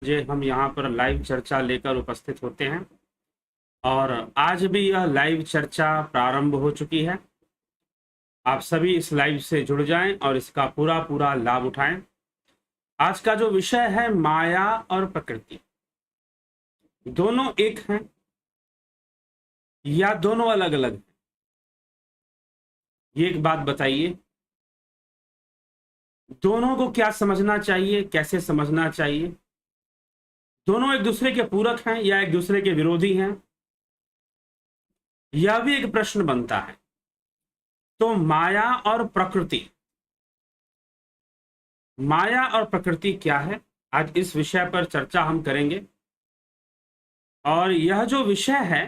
जे हम यहाँ पर लाइव चर्चा लेकर उपस्थित होते हैं और आज भी यह लाइव चर्चा प्रारंभ हो चुकी है। आप सभी इस लाइव से जुड़ जाएं और इसका पूरा पूरा लाभ उठाएं। आज का जो विषय है माया और प्रकृति, दोनों एक हैं या दोनों अलग अलग हैं? ये एक बात बताइए, दोनों को क्या समझना चाहिए, कैसे समझना चाहिए? दोनों एक दूसरे के पूरक हैं या एक दूसरे के विरोधी हैं? यह भी एक प्रश्न बनता है। तो माया और प्रकृति, माया और प्रकृति क्या है, आज इस विषय पर चर्चा हम करेंगे। और यह जो विषय है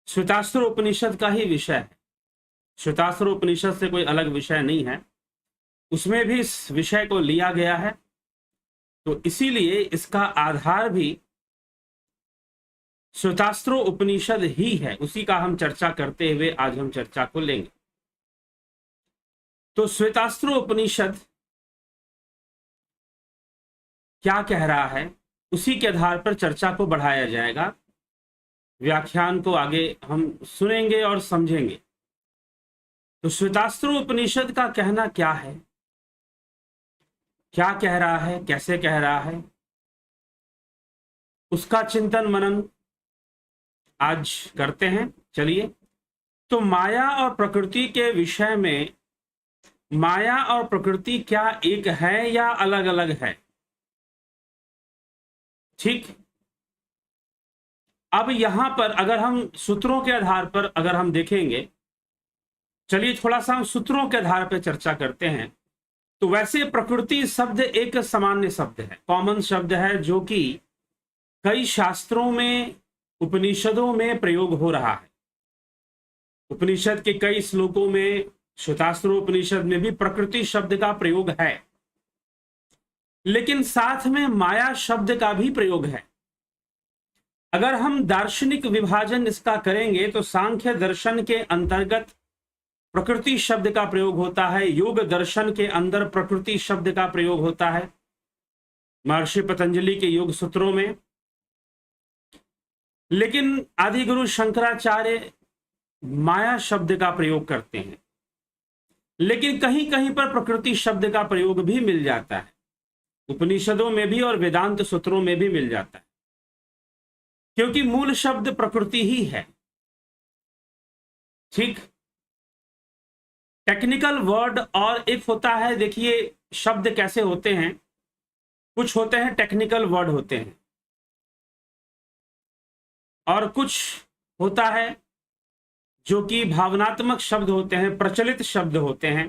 श्वेतास्त्र उपनिषद का ही विषय है। श्वेतास्त्र उपनिषद से कोई अलग विषय नहीं है, उसमें भी इस विषय को लिया गया है। तो इसीलिए इसका आधार भी श्वेतास्त्र उपनिषद ही है, उसी का हम चर्चा करते हुए आज हम चर्चा को लेंगे। तो श्वेतास्त्र उपनिषद क्या कह रहा है, उसी के आधार पर चर्चा को बढ़ाया जाएगा। व्याख्यान को आगे हम सुनेंगे और समझेंगे। तो श्वेतास्त्र उपनिषद का कहना क्या है, क्या कह रहा है, कैसे कह रहा है, उसका चिंतन मनन आज करते हैं। चलिए, तो माया और प्रकृति के विषय में, माया और प्रकृति क्या एक है या अलग अलग है? ठीक, अब यहां पर अगर हम सूत्रों के आधार पर अगर हम देखेंगे, चलिए थोड़ा सा हम सूत्रों के आधार पर चर्चा करते हैं। तो वैसे प्रकृति शब्द एक सामान्य शब्द है, कॉमन शब्द है, जो कि कई शास्त्रों में, उपनिषदों में प्रयोग हो रहा है। उपनिषद के कई श्लोकों में, श्वेतास्त्र उपनिषद में भी प्रकृति शब्द का प्रयोग है, लेकिन साथ में माया शब्द का भी प्रयोग है। अगर हम दार्शनिक विभाजन इसका करेंगे तो सांख्य दर्शन के अंतर्गत प्रकृति शब्द का प्रयोग होता है, योग दर्शन के अंदर प्रकृति शब्द का प्रयोग होता है, महर्षि पतंजलि के योग सूत्रों में। लेकिन आदि गुरु शंकराचार्य माया शब्द का प्रयोग करते हैं, लेकिन कहीं कहीं पर प्रकृति शब्द का प्रयोग भी मिल जाता है, उपनिषदों में भी और वेदांत सूत्रों में भी मिल जाता है, क्योंकि मूल शब्द प्रकृति ही है। ठीक, टेक्निकल वर्ड और एक होता है, देखिए शब्द कैसे होते हैं, कुछ होते हैं टेक्निकल वर्ड होते हैं और कुछ होता है जो कि भावनात्मक शब्द होते हैं, प्रचलित शब्द होते हैं।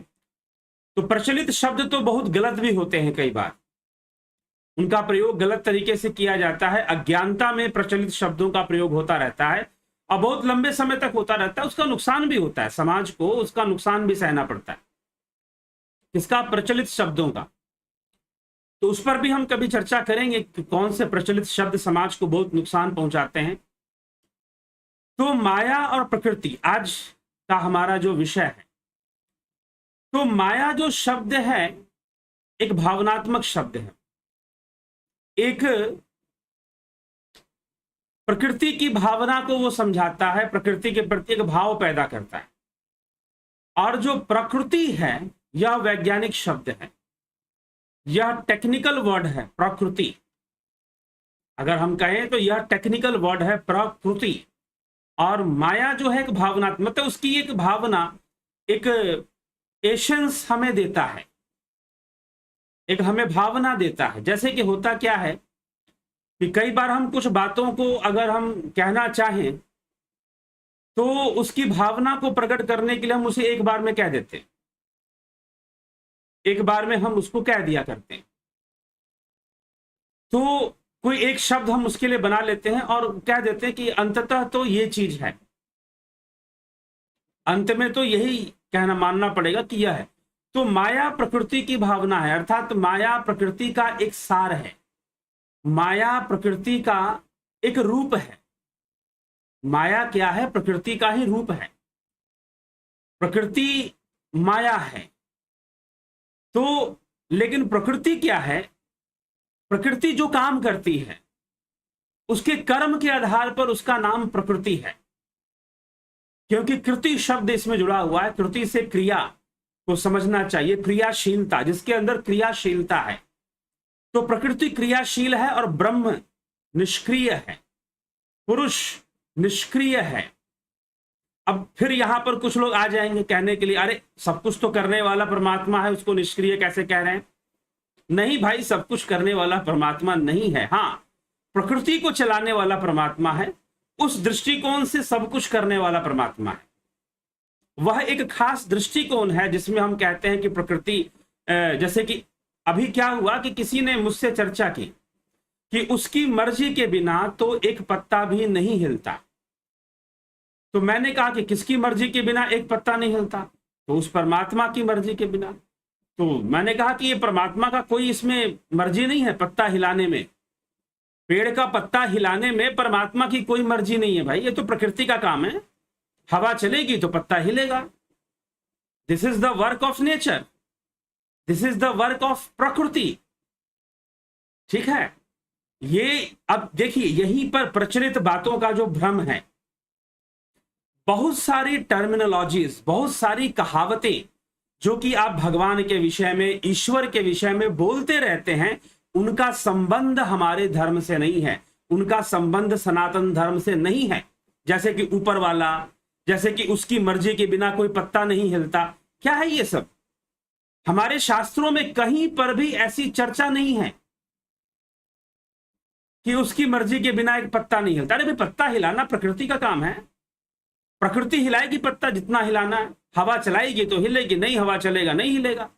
तो प्रचलित शब्द तो बहुत गलत भी होते हैं, कई बार उनका प्रयोग गलत तरीके से किया जाता है। अज्ञानता में प्रचलित शब्दों का प्रयोग होता रहता है और बहुत लंबे समय तक होता रहता है, उसका नुकसान भी होता है, समाज को उसका नुकसान भी सहना पड़ता है, किसका, प्रचलित शब्दों का। तो उस पर भी हम कभी चर्चा करेंगे कि कौन से प्रचलित शब्द समाज को बहुत नुकसान पहुंचाते हैं। तो माया और प्रकृति आज का हमारा जो विषय है। तो माया जो शब्द है एक भावनात्मक शब्द है, एक प्रकृति की भावना को वो समझाता है, प्रकृति के प्रति एक भाव पैदा करता है। और जो प्रकृति है यह वैज्ञानिक शब्द है, यह टेक्निकल वर्ड है, प्रकृति। अगर हम कहें तो यह टेक्निकल वर्ड है, प्रकृति। और माया जो है एक भावनात्मक, मतलब उसकी एक भावना, एक एसेंस हमें देता है, एक हमें भावना देता है। जैसे कि होता क्या है कि कई बार हम कुछ बातों को अगर हम कहना चाहें तो उसकी भावना को प्रकट करने के लिए हम उसे एक बार में कह देते हैं, एक बार में हम उसको कह दिया करते हैं। तो कोई एक शब्द हम उसके लिए बना लेते हैं और कह देते हैं कि अंततः तो ये चीज है, अंत में तो यही कहना मानना पड़ेगा कि यह है। तो माया प्रकृति की भावना है, अर्थात माया प्रकृति का एक सार है, माया प्रकृति का एक रूप है। माया क्या है, प्रकृति का ही रूप है, प्रकृति माया है। तो लेकिन प्रकृति क्या है, प्रकृति जो काम करती है उसके कर्म के आधार पर उसका नाम प्रकृति है, क्योंकि कृति शब्द इसमें जुड़ा हुआ है। कृति से क्रिया को समझना चाहिए, क्रियाशीलता, जिसके अंदर क्रियाशीलता है। तो प्रकृति क्रियाशील है और ब्रह्म निष्क्रिय है, पुरुष निष्क्रिय है। अब फिर यहां पर कुछ लोग आ जाएंगे कहने के लिए, अरे सब कुछ तो करने वाला परमात्मा है, उसको निष्क्रिय कैसे कह रहे हैं? नहीं भाई, सब कुछ करने वाला परमात्मा नहीं है। हाँ, प्रकृति को चलाने वाला परमात्मा है, उस दृष्टिकोण से सब कुछ करने वाला परमात्मा है। वह एक खास दृष्टिकोण है जिसमें हम कहते हैं कि प्रकृति, जैसे कि अभी क्या हुआ कि किसी ने मुझसे चर्चा की कि उसकी मर्जी के बिना तो एक पत्ता भी नहीं हिलता। तो मैंने कहा कि किसकी मर्जी के बिना एक पत्ता नहीं हिलता? तो उस परमात्मा की मर्जी के बिना। तो मैंने कहा कि ये परमात्मा का कोई इसमें मर्जी नहीं है पत्ता हिलाने में, पेड़ का पत्ता हिलाने में परमात्मा की कोई मर्जी नहीं है भाई, ये तो प्रकृति का काम है। हवा चलेगी तो पत्ता हिलेगा। This is the work of nature, this is the work of प्रकृति। ठीक है, ये अब देखिए यहीं पर प्रचलित बातों का जो भ्रम है, बहुत सारी टर्मिनोलॉजीज, बहुत सारी कहावतें जो कि आप भगवान के विषय में, ईश्वर के विषय में बोलते रहते हैं, उनका संबंध हमारे धर्म से नहीं है, उनका संबंध सनातन धर्म से नहीं है। जैसे कि ऊपर वाला, जैसे कि उसकी मर्जी के बिना कोई पत्ता नहीं हिलता, क्या है ये सब? हमारे शास्त्रों में कहीं पर भी ऐसी चर्चा नहीं है कि उसकी मर्जी के बिना एक पत्ता नहीं हिलता। अरे भाई, पत्ता हिलाना प्रकृति का काम है, प्रकृति हिलाएगी पत्ता जितना हिलाना है, हवा चलाएगी तो हिलेगी, नहीं हवा चलेगा नहीं हिलेगा।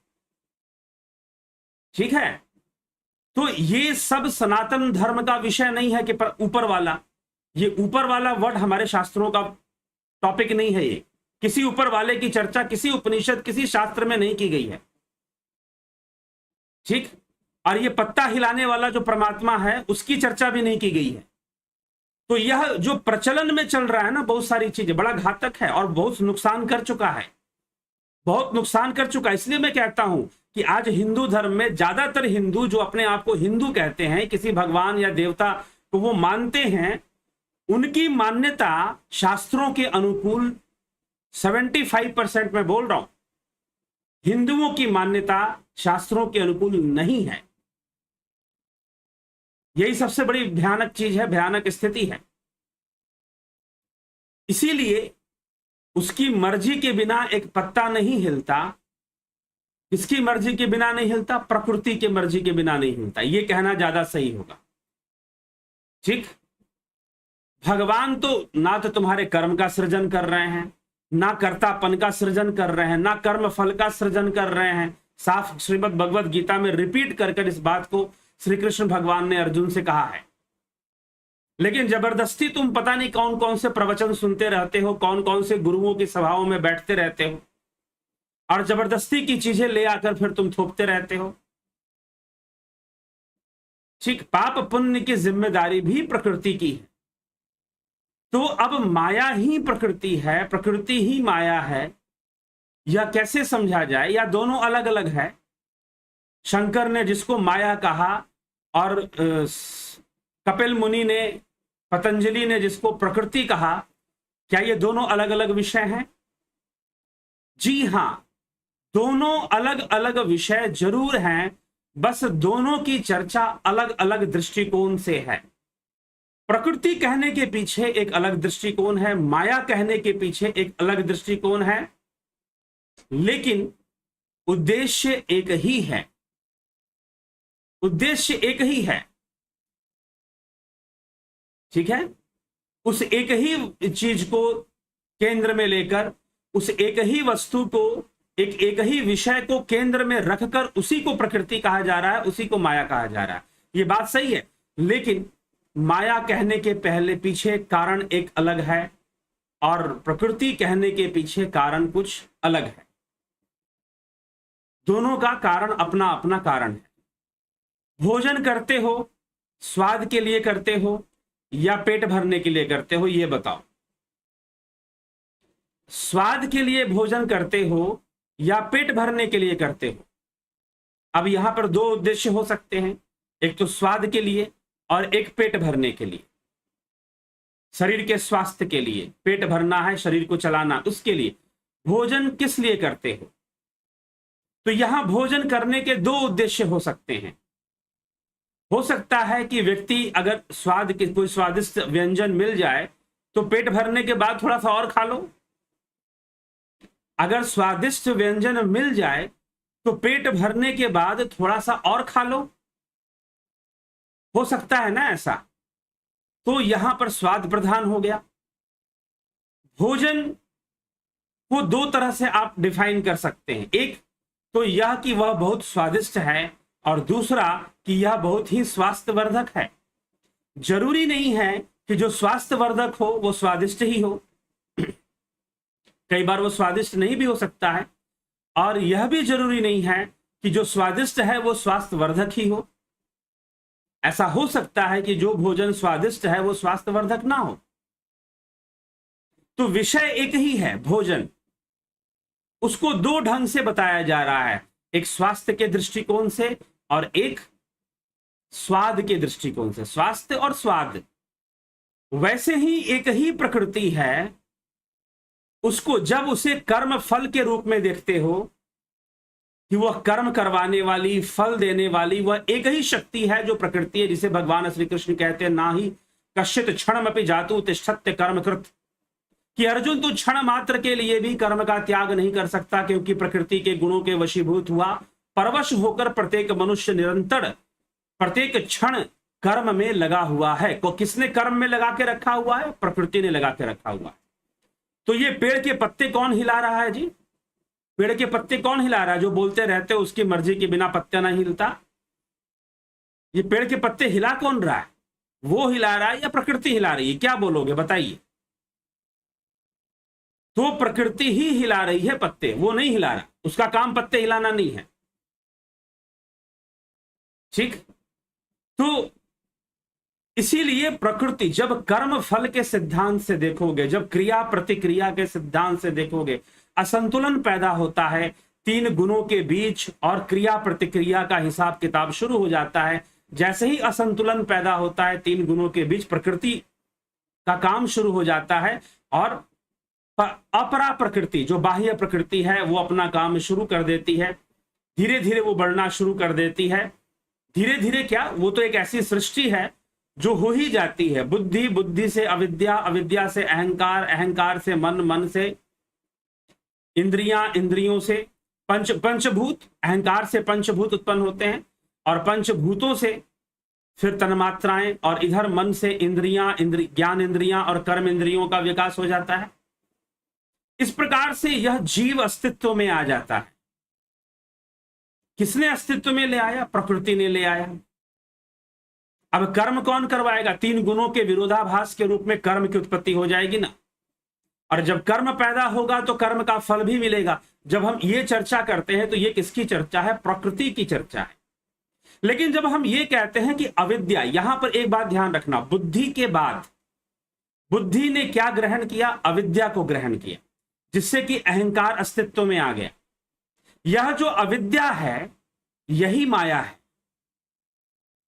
ठीक है, तो ये सब सनातन धर्म का विषय नहीं है कि ऊपर वाला, ये ऊपर वाला वर्ड हमारे शास्त्रों का टॉपिक नहीं है। ये किसी ऊपर वाले की चर्चा किसी उपनिषद, किसी शास्त्र में नहीं की गई है। ठीक, और ये पत्ता हिलाने वाला जो परमात्मा है उसकी चर्चा भी नहीं की गई है। तो यह जो प्रचलन में चल रहा है ना, बहुत सारी चीजें, बड़ा घातक है और बहुत नुकसान कर चुका है, बहुत नुकसान कर चुका है। इसलिए मैं कहता हूं कि आज हिंदू धर्म में ज्यादातर हिंदू जो अपने आप को हिंदू कहते हैं, किसी भगवान या देवता को वो मानते हैं, उनकी मान्यता शास्त्रों के अनुकूल 75% में बोल रहा हूं, हिंदुओं की मान्यता शास्त्रों के अनुकूल नहीं है। यही सबसे बड़ी भयानक चीज है, भयानक स्थिति है। इसीलिए उसकी मर्जी के बिना एक पत्ता नहीं हिलता। किसकी मर्जी के बिना नहीं हिलता? प्रकृति की मर्जी के बिना नहीं हिलता। यह कहना ज्यादा सही होगा। ठीक, भगवान तो ना तो तुम्हारे कर्म का सृजन कर रहे हैं, ना कर्तापन का सृजन कर रहे हैं, ना कर्म फल का सृजन कर रहे हैं। साफ श्रीमद् भगवद गीता में रिपीट कर इस बात को श्री कृष्ण भगवान ने अर्जुन से कहा है। लेकिन जबरदस्ती तुम पता नहीं कौन कौन से प्रवचन सुनते रहते हो, कौन कौन से गुरुओं की सभाओं में बैठते रहते हो और जबरदस्ती की चीजें ले आकर फिर तुम थोपते रहते हो। ठीक, पाप पुण्य की जिम्मेदारी भी प्रकृति की है। तो अब माया ही प्रकृति है, प्रकृति ही माया है, यह कैसे समझा जाए? या दोनों अलग अलग है? शंकर ने जिसको माया कहा और कपिल मुनि ने, पतंजलि ने जिसको प्रकृति कहा, क्या ये दोनों अलग अलग विषय हैं? जी हां, दोनों अलग अलग विषय जरूर हैं, बस दोनों की चर्चा अलग अलग दृष्टिकोण से है। प्रकृति कहने के पीछे एक अलग दृष्टिकोण है, माया कहने के पीछे एक अलग दृष्टिकोण है, लेकिन उद्देश्य एक ही है। उद्देश्य एक ही है। ठीक है, उस एक ही चीज को केंद्र में लेकर, उस एक ही वस्तु को, एक ही विषय को केंद्र में रखकर उसी को प्रकृति कहा जा रहा है, उसी को माया कहा जा रहा है। ये बात सही है, लेकिन माया कहने के पहले पीछे कारण एक अलग है और प्रकृति कहने के पीछे कारण कुछ अलग है। दोनों का कारण अपना अपना कारण है। भोजन करते हो स्वाद के लिए करते हो या पेट भरने के लिए करते हो? ये बताओ। स्वाद के लिए भोजन करते हो या पेट भरने के लिए करते हो? अब यहां पर दो उद्देश्य हो सकते हैं। एक तो स्वाद के लिए और एक पेट भरने के लिए, शरीर के स्वास्थ्य के लिए। पेट भरना है, शरीर को चलाना, उसके लिए भोजन किस लिए करते हो? तो यहां भोजन करने के दो उद्देश्य हो सकते हैं। हो सकता है कि व्यक्ति अगर स्वाद के कोई स्वादिष्ट व्यंजन मिल जाए तो पेट भरने के बाद थोड़ा सा और खा लो। अगर स्वादिष्ट व्यंजन मिल जाए तो पेट भरने के बाद थोड़ा सा और खा लो, हो सकता है ना ऐसा। तो यहां पर स्वाद प्रधान हो गया। भोजन को दो तरह से आप डिफाइन कर सकते हैं, एक तो यह कि वह बहुत स्वादिष्ट है और दूसरा कि यह बहुत ही स्वास्थ्यवर्धक है। जरूरी नहीं है कि जो स्वास्थ्यवर्धक हो वो स्वादिष्ट ही हो, कई बार वो स्वादिष्ट नहीं भी हो सकता है, और यह भी जरूरी नहीं है कि जो स्वादिष्ट है वो स्वास्थ्यवर्धक ही हो। ऐसा हो सकता है कि जो भोजन स्वादिष्ट है वो स्वास्थ्यवर्धक ना हो। तो विषय एक ही है, भोजन, उसको दो ढंग से बताया जा रहा है, एक स्वास्थ्य के दृष्टिकोण से और एक स्वाद के दृष्टिकोण से। स्वास्थ्य और स्वाद, वैसे ही एक ही प्रकृति है, उसको जब उसे कर्म फल के रूप में देखते हो कि वह कर्म करवाने वाली, फल देने वाली, वह एक ही शक्ति है जो प्रकृति है, जिसे भगवान श्री कृष्ण कहते हैं ना ही कश्चित क्षणमपि जातु तिष्ठत्य कर्म कृत, कि अर्जुन तू क्षण मात्र के लिए भी कर्म का त्याग नहीं कर सकता, क्योंकि प्रकृति के गुणों के वशीभूत हुआ परवश होकर प्रत्येक मनुष्य निरंतर प्रत्येक क्षण कर्म में लगा हुआ है। को किसने कर्म में लगा के रखा हुआ है? प्रकृति ने लगा के रखा हुआ है। तो ये पेड़ के पत्ते कौन हिला रहा है जी? पेड़ के पत्ते कौन हिला रहा है? जो बोलते रहते हो उसकी मर्जी के बिना पत्ता नहीं हिलता। ये पेड़ के पत्ते हिला कौन रहा है? वो हिला रहा है या प्रकृति हिला रही है? क्या बोलोगे, बताइए। तो प्रकृति ही हिला रही है पत्ते, वो नहीं हिला रहा, उसका काम पत्ते हिलाना नहीं है। ठीक, तो इसीलिए प्रकृति, जब कर्म फल के सिद्धांत से देखोगे, जब क्रिया प्रतिक्रिया के सिद्धांत से देखोगे, असंतुलन पैदा होता है तीन गुणों के बीच और क्रिया प्रतिक्रिया का हिसाब किताब शुरू हो जाता है। जैसे ही असंतुलन पैदा होता है तीन गुणों के बीच, प्रकृति का काम शुरू हो जाता है और अपरा प्रकृति, जो बाह्य प्रकृति है, वो अपना काम शुरू कर देती है। धीरे धीरे वो बढ़ना शुरू कर देती है। धीरे धीरे क्या, वो तो एक ऐसी सृष्टि है जो हो ही जाती है। बुद्धि, बुद्धि से अविद्या, अविद्या से अहंकार, अहंकार से मन, मन से इंद्रियां, इंद्रियों से पंचभूत, अहंकार से पंचभूत उत्पन्न होते हैं और पंचभूतों से फिर तन्मात्राएं, और इधर मन से इंद्रियां, ज्ञान इंद्रियां और कर्म इंद्रियों का विकास हो जाता है। इस प्रकार से यह जीव अस्तित्व में आ जाता है। किसने अस्तित्व में ले आया? प्रकृति ने ले आया। अब कर्म कौन करवाएगा? तीन गुणों के विरोधाभास के रूप में कर्म की उत्पत्ति हो जाएगी ना। और जब कर्म पैदा होगा तो कर्म का फल भी मिलेगा। जब हम ये चर्चा करते हैं तो ये किसकी चर्चा है? प्रकृति की चर्चा है। लेकिन जब हम ये कहते हैं कि अविद्या, यहां पर एक बात ध्यान रखना, बुद्धि के बाद बुद्धि ने क्या ग्रहण किया? अविद्या को ग्रहण किया, जिससे कि अहंकार अस्तित्व में आ गया। यह जो अविद्या है यही माया है।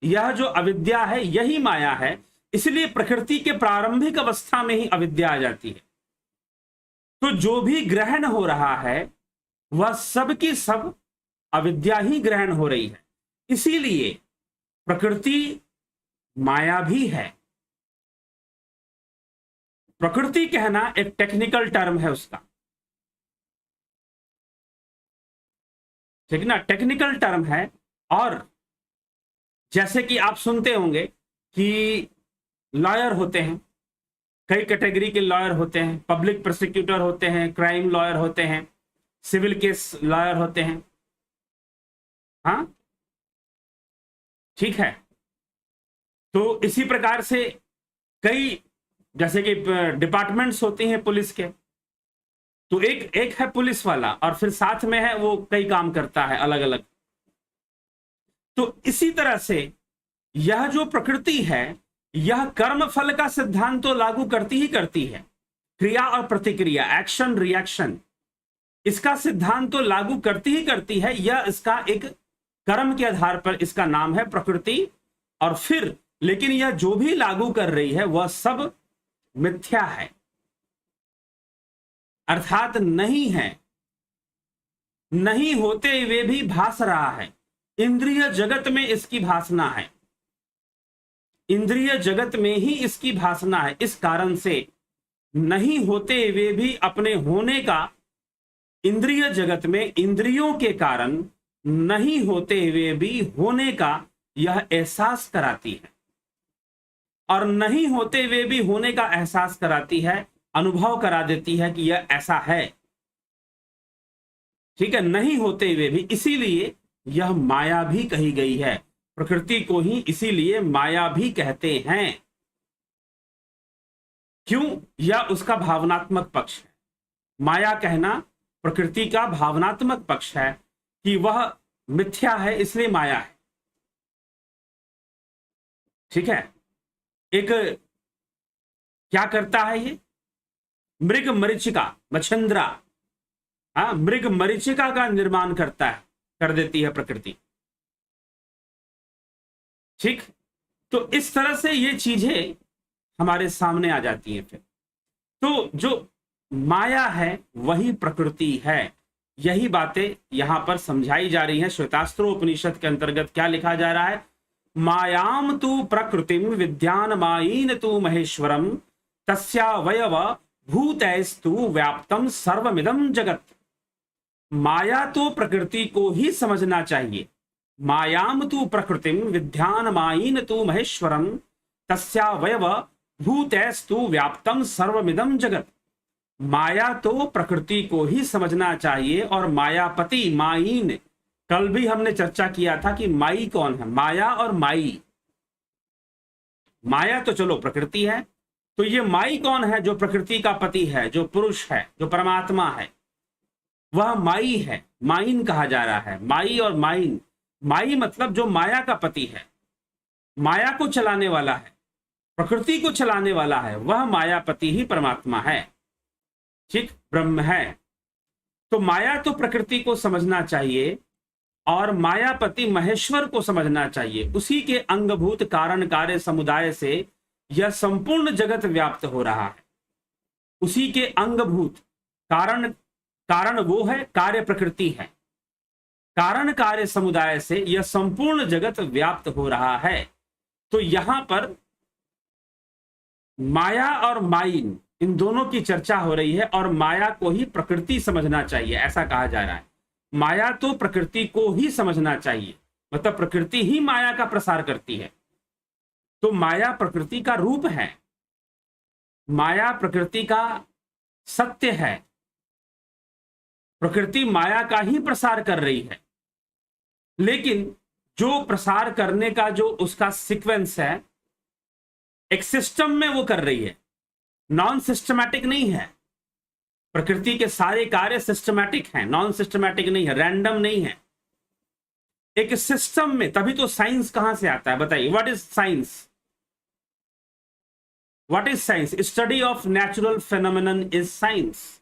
यह जो अविद्या है यही माया है। इसलिए प्रकृति के प्रारंभिक अवस्था में ही अविद्या आ जाती है। तो जो भी ग्रहण हो रहा है वह सब की सब अविद्या ही ग्रहण हो रही है। इसीलिए प्रकृति माया भी है। प्रकृति कहना एक टेक्निकल टर्म है उसका, ठीक ना, टेक्निकल टर्म है। और जैसे कि आप सुनते होंगे कि लॉयर होते हैं, कई कैटेगरी के लॉयर होते हैं, पब्लिक प्रोसिक्यूटर होते हैं, क्राइम लॉयर होते हैं, सिविल केस लॉयर होते हैं। हाँ, ठीक है। तो इसी प्रकार से कई, जैसे कि डिपार्टमेंट्स होती हैं पुलिस के, तो एक है पुलिस वाला और फिर साथ में है वो कई काम करता है अलग अलग। तो इसी तरह से यह जो प्रकृति है यह कर्म फल का सिद्धांत तो लागू करती ही करती है। क्रिया और प्रतिक्रिया, एक्शन रिएक्शन, इसका सिद्धांत तो लागू करती ही करती है। यह इसका एक कर्म के आधार पर इसका नाम है प्रकृति और फिर लेकिन यह जो भी लागू कर रही है वह सब मिथ्या है, अर्थात नहीं है, नहीं होते हुए भी भास रहा है। इंद्रिय जगत में इसकी भासना है, इंद्रिय जगत में ही इसकी भासना है। इस कारण से नहीं होते हुए भी अपने होने का, इंद्रिय जगत में इंद्रियों के कारण नहीं होते हुए भी होने का यह एहसास कराती है, और नहीं होते हुए भी होने का एहसास कराती है, अनुभव करा देती है कि यह ऐसा है। ठीक है, नहीं होते हुए भी, इसीलिए यह माया भी कही गई है। प्रकृति को ही इसीलिए माया भी कहते हैं। क्यों? यह उसका भावनात्मक पक्ष है। माया कहना प्रकृति का भावनात्मक पक्ष है कि वह मिथ्या है, इसलिए माया है। ठीक है, एक क्या करता है ये? मृग मरीचिका, मच्छिंद्रा, मृग मरीचिका का निर्माण करता है, कर देती है प्रकृति। ठीक, तो इस तरह से ये चीजें हमारे सामने आ जाती हैं। फिर तो जो माया है वही प्रकृति है। यही बातें यहां पर समझाई जा रही हैं। श्वेतास्त्रोपनिषद के अंतर्गत क्या लिखा जा रहा है? मायाम तु प्रकृतिम विद्यान मायीन तु महेश्वरम तस्यावयव भूतैस्तु व्याप्तम सर्वमिदं जगत। माया तो प्रकृति को ही समझना चाहिए। मायाम तु प्रकृतिम विद्यान मायीन तु महेश्वरम तस्यावयव भूतैस्तु व्याप्तम सर्वमिदं जगत। माया तो प्रकृति को ही समझना चाहिए। और मायापति, मायीन, कल भी हमने चर्चा किया था कि माई कौन है, माया और माई। माया तो चलो प्रकृति है, तो ये माई कौन है? जो प्रकृति का पति है, जो पुरुष है, जो परमात्मा है, वह माई है। माइन कहा जा रहा है। माई और माइन, माई मतलब जो माया का पति है, माया को चलाने वाला है, प्रकृति को चलाने वाला है, वह मायापति ही परमात्मा है। ठीक, ब्रह्म है। तो माया तो प्रकृति को समझना चाहिए और मायापति महेश्वर को समझना चाहिए। उसी के अंगभूत कारण कार्य समुदाय से यह संपूर्ण जगत व्याप्त हो रहा है। उसी के अंगभूत कारण, कारण वो है, कार्य प्रकृति है। कारण कार्य समुदाय से यह संपूर्ण जगत व्याप्त हो रहा है। तो यहां पर माया और माइन, इन दोनों की चर्चा हो रही है। और माया को ही प्रकृति समझना चाहिए, ऐसा कहा जा रहा है। माया तो प्रकृति को ही समझना चाहिए, मतलब प्रकृति ही माया का प्रसार करती है। तो माया प्रकृति का रूप है, माया प्रकृति का सत्य है। प्रकृति माया का ही प्रसार कर रही है, लेकिन जो प्रसार करने का जो उसका सीक्वेंस है, एक सिस्टम में वो कर रही है, नॉन सिस्टमैटिक नहीं है। प्रकृति के सारे कार्य सिस्टमैटिक हैं, नॉन सिस्टमैटिक नहीं है, रैंडम नहीं है, एक सिस्टम में। तभी तो साइंस कहां से आता है? बताइए, what is science? What is science? Study of natural phenomenon is science.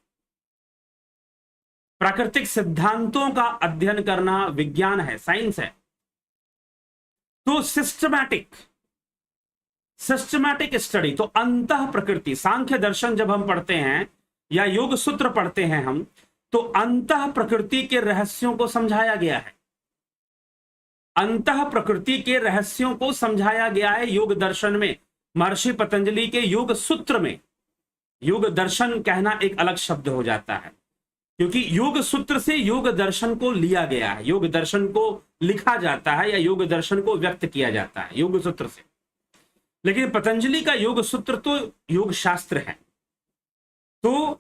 प्राकृतिक सिद्धांतों का अध्ययन करना विज्ञान है, साइंस है। तो सिस्टमैटिक स्टडी, तो अंतः प्रकृति, सांख्य दर्शन जब हम पढ़ते हैं या योग सूत्र पढ़ते हैं हम, तो अंतः प्रकृति के रहस्यों को समझाया गया है। अंतः प्रकृति के रहस्यों को समझाया गया है योग दर्शन में, महर्षि पतंजलि के योग सूत्र में। योग दर्शन कहना एक अलग शब्द हो जाता है, क्योंकि योग सूत्र से योग दर्शन को लिया गया है, योग दर्शन को लिखा जाता है या योग दर्शन को व्यक्त किया जाता है योग सूत्र से। लेकिन पतंजलि का योग सूत्र तो योग शास्त्र है। तो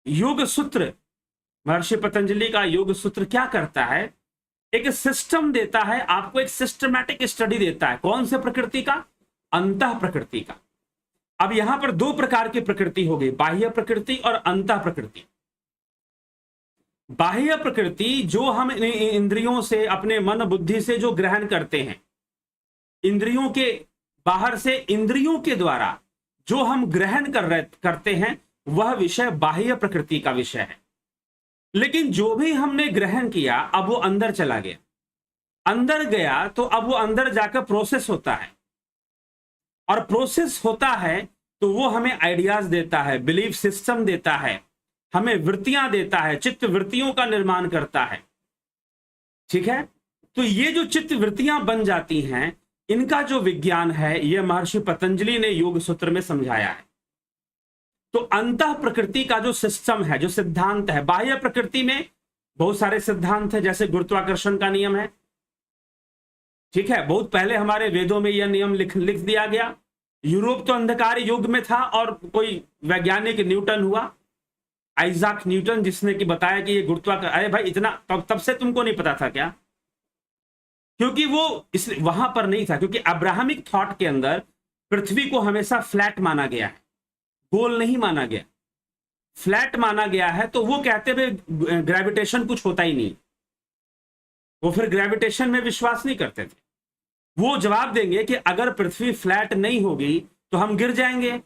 योग सूत्र, महर्षि पतंजलि का योग सूत्र क्या करता है? एक सिस्टम देता है आपको, एक सिस्टमैटिक स्टडी देता है। कौन से प्रकृति का? अंतः प्रकृति का। अब यहां पर दो प्रकार की प्रकृति हो गई, बाह्य प्रकृति और अंतः प्रकृति। बाह्य प्रकृति जो हम इंद्रियों से, अपने मन बुद्धि से जो ग्रहण करते हैं, इंद्रियों के बाहर से, इंद्रियों के द्वारा जो हम ग्रहण करते हैं, वह विषय बाह्य प्रकृति का विषय है। लेकिन जो भी हमने ग्रहण किया, अब वो अंदर चला गया। अंदर गया तो अब वो अंदर जाकर प्रोसेस होता है, और प्रोसेस होता है तो वो हमें आइडियाज देता है, बिलीफ सिस्टम देता है, हमें वृत्तियां देता है, चित्त वृत्तियों का निर्माण करता है। ठीक है, तो ये जो चित्त वृत्तियां बन जाती हैं, इनका जो विज्ञान है ये महर्षि पतंजलि ने योग सूत्र में समझाया है। तो अंतः प्रकृति का जो सिस्टम है, जो सिद्धांत है, बाह्य प्रकृति में बहुत सारे सिद्धांत है, जैसे गुरुत्वाकर्षण का नियम है। ठीक है, बहुत पहले हमारे वेदों में यह नियम लिख दिया गया। यूरोप तो अंधकार युग में था, और कोई वैज्ञानिक न्यूटन हुआ, आइजैक न्यूटन, जिसने कि बताया कि ये गुरुत्वाकर्षण। अरे भाई, इतना तब से तुमको नहीं पता था क्या? क्योंकि वो इसलिए वहां पर नहीं था, क्योंकि अब्राहमिक थॉट के अंदर पृथ्वी को हमेशा फ्लैट माना गया है, गोल नहीं माना गया, फ्लैट माना गया है। तो वो कहते हुए ग्रेविटेशन कुछ होता ही नहीं, वो फिर ग्रेविटेशन में विश्वास नहीं करते थे। वो जवाब देंगे कि अगर पृथ्वी फ्लैट नहीं होगी तो हम गिर जाएंगे।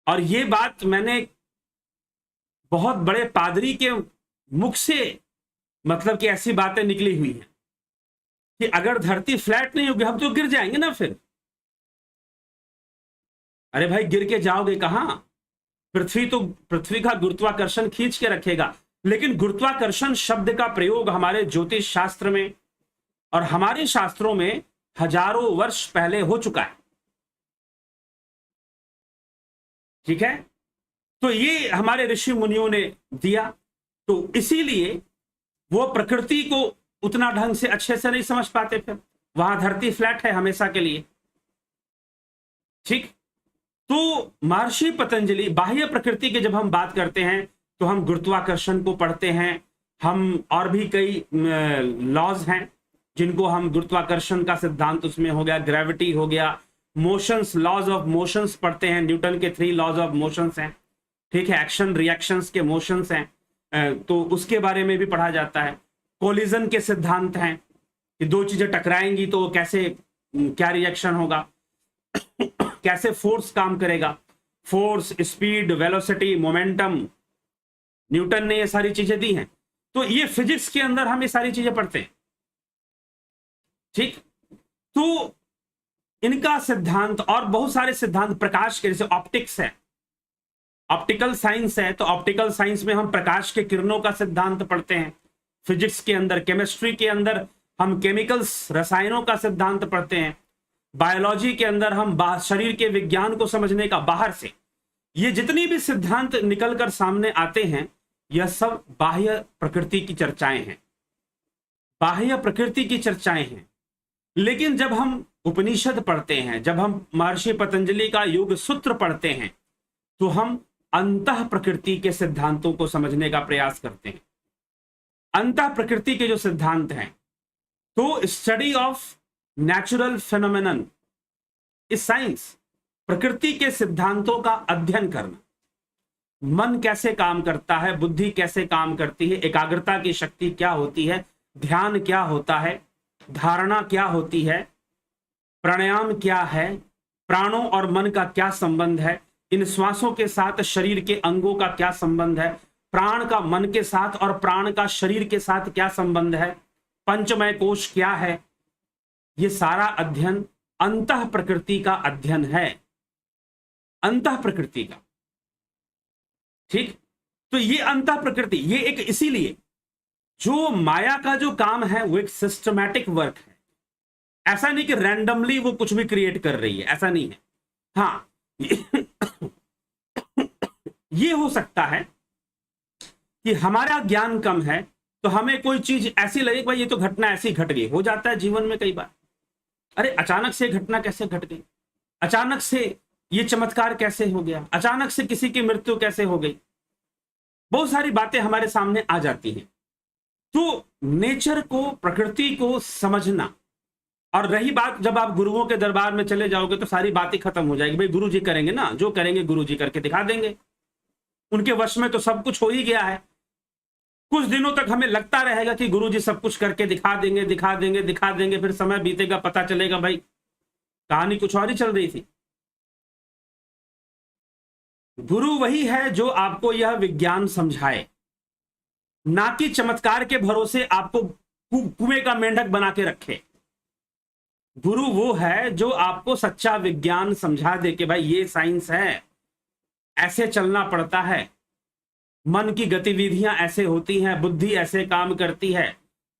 और ये बात मैंने बहुत बड़े पादरी के मुख से, मतलब कि ऐसी बातें निकली हुई हैं कि अगर धरती फ्लैट नहीं होगी हम तो गिर जाएंगे ना फिर। अरे भाई, गिर के जाओगे कहां? पृथ्वी का गुरुत्वाकर्षण खींच के रखेगा। लेकिन गुरुत्वाकर्षण शब्द का प्रयोग हमारे ज्योतिष शास्त्र में और हमारे शास्त्रों में हजारों वर्ष पहले हो चुका है। ठीक है, तो ये हमारे ऋषि मुनियों ने दिया। तो इसीलिए वो प्रकृति को उतना ढंग से अच्छे से नहीं समझ पाते थे, वहां धरती फ्लैट है हमेशा के लिए। ठीक, तो महर्षि पतंजलि बाह्य प्रकृति के जब हम बात करते हैं तो हम गुरुत्वाकर्षण को पढ़ते हैं, हम और भी कई लॉज हैं जिनको हम, गुरुत्वाकर्षण का सिद्धांत उसमें हो गया, ग्रेविटी हो गया, मोशंस, लॉज ऑफ मोशंस पढ़ते हैं, न्यूटन के 3 लॉज ऑफ मोशंस हैं। ठीक है, एक्शन रिएक्शंस के मोशंस हैं, तो उसके बारे में भी पढ़ा जाता है। कोलिजन के सिद्धांत हैं कि दो चीजें टकराएंगी तो कैसे, क्या रिएक्शन होगा, कैसे फोर्स काम करेगा, force, speed, velocity, momentum, Newton ने ये सारी चीजें दी हैं। तो ये फिजिक्स के अंदर हम ये सारी चीजें पढ़ते हैं। ठीक, तो इनका सिद्धांत और बहुत सारे सिद्धांत प्रकाश के, जैसे ऑप्टिक्स है, ऑप्टिकल साइंस है, तो ऑप्टिकल साइंस में हम प्रकाश के किरणों का सिद्धांत पढ़ते हैं। फिजिक्स के अंदर, केमिस्ट्री के अंदर हम केमिकल्स, रसायनों का सिद्धांत पढ़ते हैं। बायोलॉजी के अंदर हम शरीर के विज्ञान को समझने का, बाहर से ये जितनी भी सिद्धांत निकलकर सामने आते हैं, यह सब बाह्य प्रकृति की चर्चाएं हैं, बाह्य प्रकृति की चर्चाएं हैं। लेकिन जब हम उपनिषद पढ़ते हैं, जब हम महर्षि पतंजलि का योग सूत्र पढ़ते हैं, तो हम अंतः प्रकृति के सिद्धांतों को समझने का प्रयास करते हैं। अंतः प्रकृति के जो सिद्धांत हैं, तो study of natural phenomenon is science, प्रकृति के सिद्धांतों का अध्ययन करना। मन कैसे काम करता है, बुद्धि कैसे काम करती है, एकाग्रता की शक्ति क्या होती है, ध्यान क्या होता है, धारणा क्या होती है, प्राणायाम क्या है, प्राणों और मन का क्या संबंध है, इन श्वासों के साथ शरीर के अंगों का क्या संबंध है, प्राण का मन के साथ और प्राण का शरीर के साथ क्या संबंध है, पंचमय कोश क्या है। ये सारा अध्ययन अंतः प्रकृति का अध्ययन है, अंतः प्रकृति का। ठीक, तो ये अंतः प्रकृति, ये एक, इसीलिए जो माया का जो काम है वो एक सिस्टमैटिक वर्क है। ऐसा नहीं कि रैंडमली वो कुछ भी क्रिएट कर रही है, ऐसा नहीं है। हाँ, ये हो सकता है कि हमारा ज्ञान कम है तो हमें कोई चीज ऐसी लगे, भाई ये तो घटना ऐसी घट गई, हो जाता है जीवन में कई बार। अरे अचानक से घटना कैसे घट गई, अचानक से ये चमत्कार कैसे हो गया, अचानक से किसी की मृत्यु कैसे हो गई, बहुत सारी बातें हमारे सामने आ जाती हैं। तो नेचर को, प्रकृति को समझना। और रही बात, जब आप गुरुओं के दरबार में चले जाओगे तो सारी बातें खत्म हो जाएगी, भाई गुरु जी करेंगे ना, जो करेंगे गुरु जी करके दिखा देंगे, उनके वश में तो सब कुछ हो ही गया है। कुछ दिनों तक हमें लगता रहेगा कि गुरु जी सब कुछ करके दिखा देंगे, दिखा देंगे, दिखा देंगे, फिर समय बीतेगा, पता चलेगा भाई कहानी कुछ और ही चल रही थी। गुरु वही है जो आपको यह विज्ञान समझाए, ना कि चमत्कार के भरोसे आपको कुएं का मेंढक बना के रखे। गुरु वो है जो आपको सच्चा विज्ञान समझा दे कि भाई ये साइंस है, ऐसे चलना पड़ता है, मन की गतिविधियां ऐसे होती हैं, बुद्धि ऐसे काम करती है,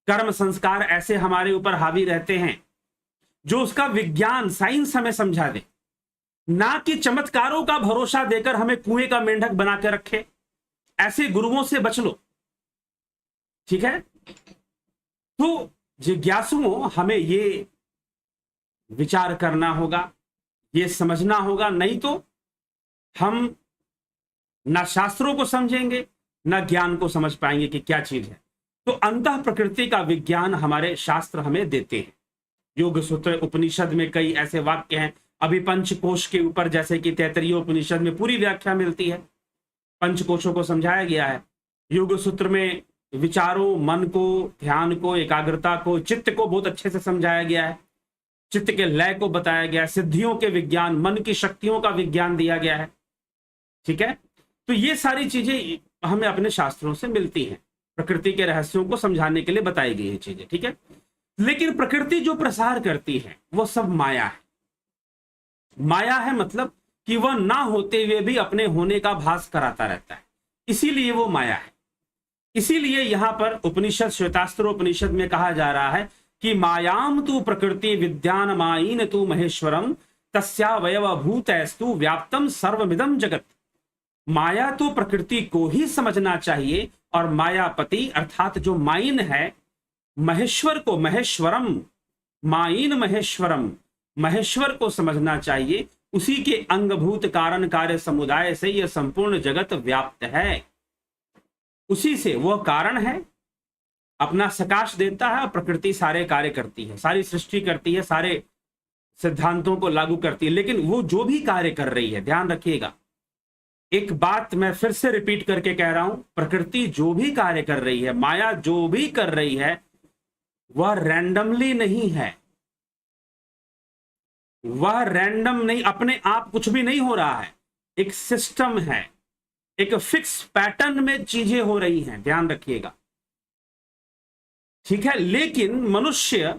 कर्म संस्कार ऐसे हमारे ऊपर हावी रहते हैं, जो उसका विज्ञान साइंस हमें समझा दे, ना कि चमत्कारों का भरोसा देकर हमें कुएं का मेंढक बना के रखे। ऐसे गुरुओं से बच लो, ठीक है। तो जिज्ञासुओं, हमें ये विचार करना होगा, ये समझना होगा, नहीं तो हम ना शास्त्रों को समझेंगे ना ज्ञान को समझ पाएंगे कि क्या चीज है। तो अंतः प्रकृति का विज्ञान हमारे शास्त्र हमें देते हैं। योग सूत्र उपनिषद में कई ऐसे वाक्य हैं, अभी पंचकोश के ऊपर, जैसे कि तैत्तरीय उपनिषद में पूरी व्याख्या मिलती है, पंचकोशों को समझाया गया है। योग सूत्र में विचारों, मन को, ध्यान को, एकाग्रता को, चित्त को बहुत अच्छे से समझाया गया है, चित्त के लय को बताया गया है, सिद्धियों के विज्ञान, मन की शक्तियों का विज्ञान दिया गया है, ठीक है। तो ये सारी चीजें हमें अपने शास्त्रों से मिलती हैं, प्रकृति के रहस्यों को समझाने के लिए बताई गई है चीजें, ठीक है। लेकिन प्रकृति जो प्रसार करती है वो सब माया है। माया है मतलब कि वह ना होते हुए भी अपने होने का भास कराता रहता है, इसीलिए वो माया है। इसीलिए यहां पर उपनिषद, श्वेतास्त्र उपनिषद में कहा जा रहा है कि मायाम तू प्रकृति विद्यान मायीन तू महेश्वरम तस्यावयव भूतैस्तु व्याप्तम सर्वमिदं जगत। माया तो प्रकृति को ही समझना चाहिए, और मायापति अर्थात जो माइन है, महेश्वर को, महेश्वरम, माइन महेश्वरम, महेश्वर को समझना चाहिए। उसी के अंगभूत कारण कार्य समुदाय से यह संपूर्ण जगत व्याप्त है। उसी से वह कारण है, अपना सकाश देता है और प्रकृति सारे कार्य करती है, सारी सृष्टि करती है, सारे सिद्धांतों को लागू करती है। लेकिन वो जो भी कार्य कर रही है, ध्यान रखिएगा, एक बात मैं फिर से रिपीट करके कह रहा हूं, प्रकृति जो भी कार्य कर रही है, माया जो भी कर रही है, वह रैंडमली नहीं है, वह रैंडम नहीं, अपने आप कुछ भी नहीं हो रहा है, एक सिस्टम है, एक फिक्स पैटर्न में चीजें हो रही हैं, ध्यान रखिएगा, ठीक है। लेकिन मनुष्य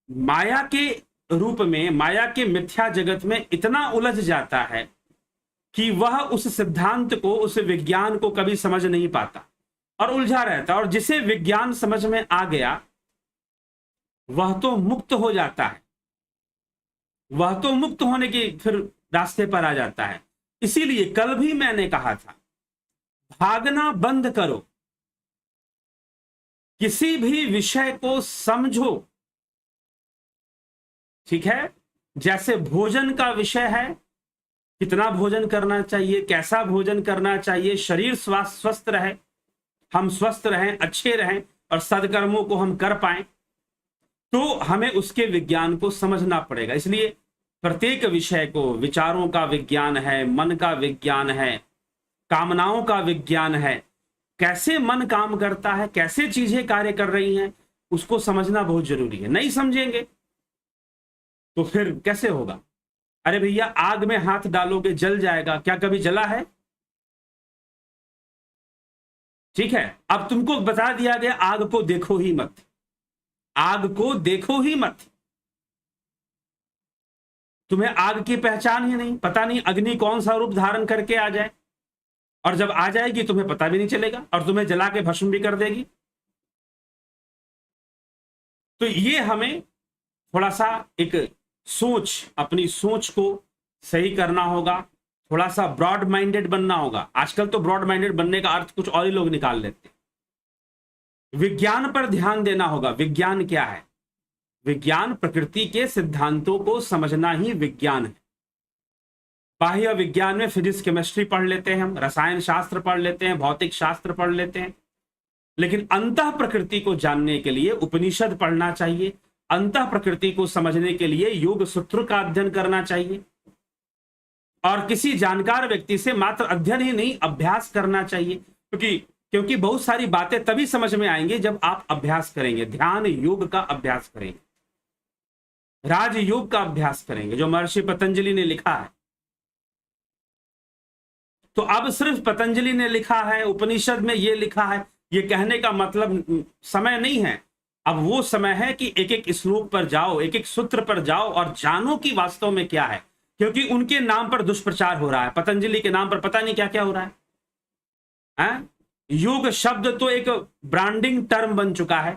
माया के रूप में, माया के मिथ्या जगत में इतना उलझ जाता है कि वह उस सिद्धांत को, उस विज्ञान को कभी समझ नहीं पाता और उलझा रहता है। और जिसे विज्ञान समझ में आ गया वह तो मुक्त हो जाता है, वह तो मुक्त होने की फिर रास्ते पर आ जाता है। इसीलिए कल भी मैंने कहा था, भागना बंद करो, किसी भी विषय को समझो, ठीक है। जैसे भोजन का विषय है, कितना भोजन करना चाहिए, कैसा भोजन करना चाहिए, शरीर स्वस्थ रहे, हम स्वस्थ रहें, अच्छे रहें और सदकर्मों को हम कर पाएं, तो हमें उसके विज्ञान को समझना पड़ेगा। इसलिए प्रत्येक विषय को, विचारों का विज्ञान है, मन का विज्ञान है, कामनाओं का विज्ञान है, कैसे मन काम करता है, कैसे चीजें कार्य कर रही हैं, उसको समझना बहुत जरूरी है। नहीं समझेंगे तो फिर कैसे होगा। अरे भैया, आग में हाथ डालोगे जल जाएगा, क्या कभी जला है? ठीक है, अब तुमको बता दिया गया आग को देखो ही मत, आग को देखो ही मत। तुम्हें आग की पहचान ही नहीं, पता नहीं अग्नि कौन सा रूप धारण करके आ जाए, और जब आ जाएगी तुम्हें पता भी नहीं चलेगा और तुम्हें जला के भस्म भी कर देगी। तो ये हमें थोड़ा सा एक सोच, अपनी सोच को सही करना होगा, थोड़ा सा ब्रॉड माइंडेड बनना होगा। आजकल तो ब्रॉड माइंडेड बनने का अर्थ कुछ और ही लोग निकाल लेते हैं। विज्ञान पर ध्यान देना होगा। विज्ञान क्या है? विज्ञान प्रकृति के सिद्धांतों को समझना ही विज्ञान है। बाह्य विज्ञान में फिजिक्स, केमिस्ट्री पढ़ लेते हैं हम, रसायन शास्त्र पढ़ लेते हैं, भौतिक शास्त्र पढ़ लेते हैं, लेकिन अंतः प्रकृति को जानने के लिए उपनिषद पढ़ना चाहिए। अंतः प्रकृति को समझने के लिए योग सूत्र का अध्ययन करना चाहिए, और किसी जानकार व्यक्ति से मात्र अध्ययन ही नहीं, अभ्यास करना चाहिए। क्योंकि बहुत सारी बातें तभी समझ में आएंगी जब आप अभ्यास करेंगे। ध्यान योग का अभ्यास करेंगे, राजयोग का अभ्यास करेंगे, जो महर्षि पतंजलि ने लिखा है। तो अब सिर्फ पतंजलि ने लिखा है, उपनिषद में यह लिखा है, ये कहने का मतलब समय नहीं है। अब वो समय है कि एक एक श्लोक पर जाओ, एक एक सूत्र पर जाओ और जानो कि वास्तव में क्या है, क्योंकि उनके नाम पर दुष्प्रचार हो रहा है, पतंजलि के नाम पर पता नहीं क्या क्या हो रहा है? योग शब्द तो एक ब्रांडिंग टर्म बन चुका है।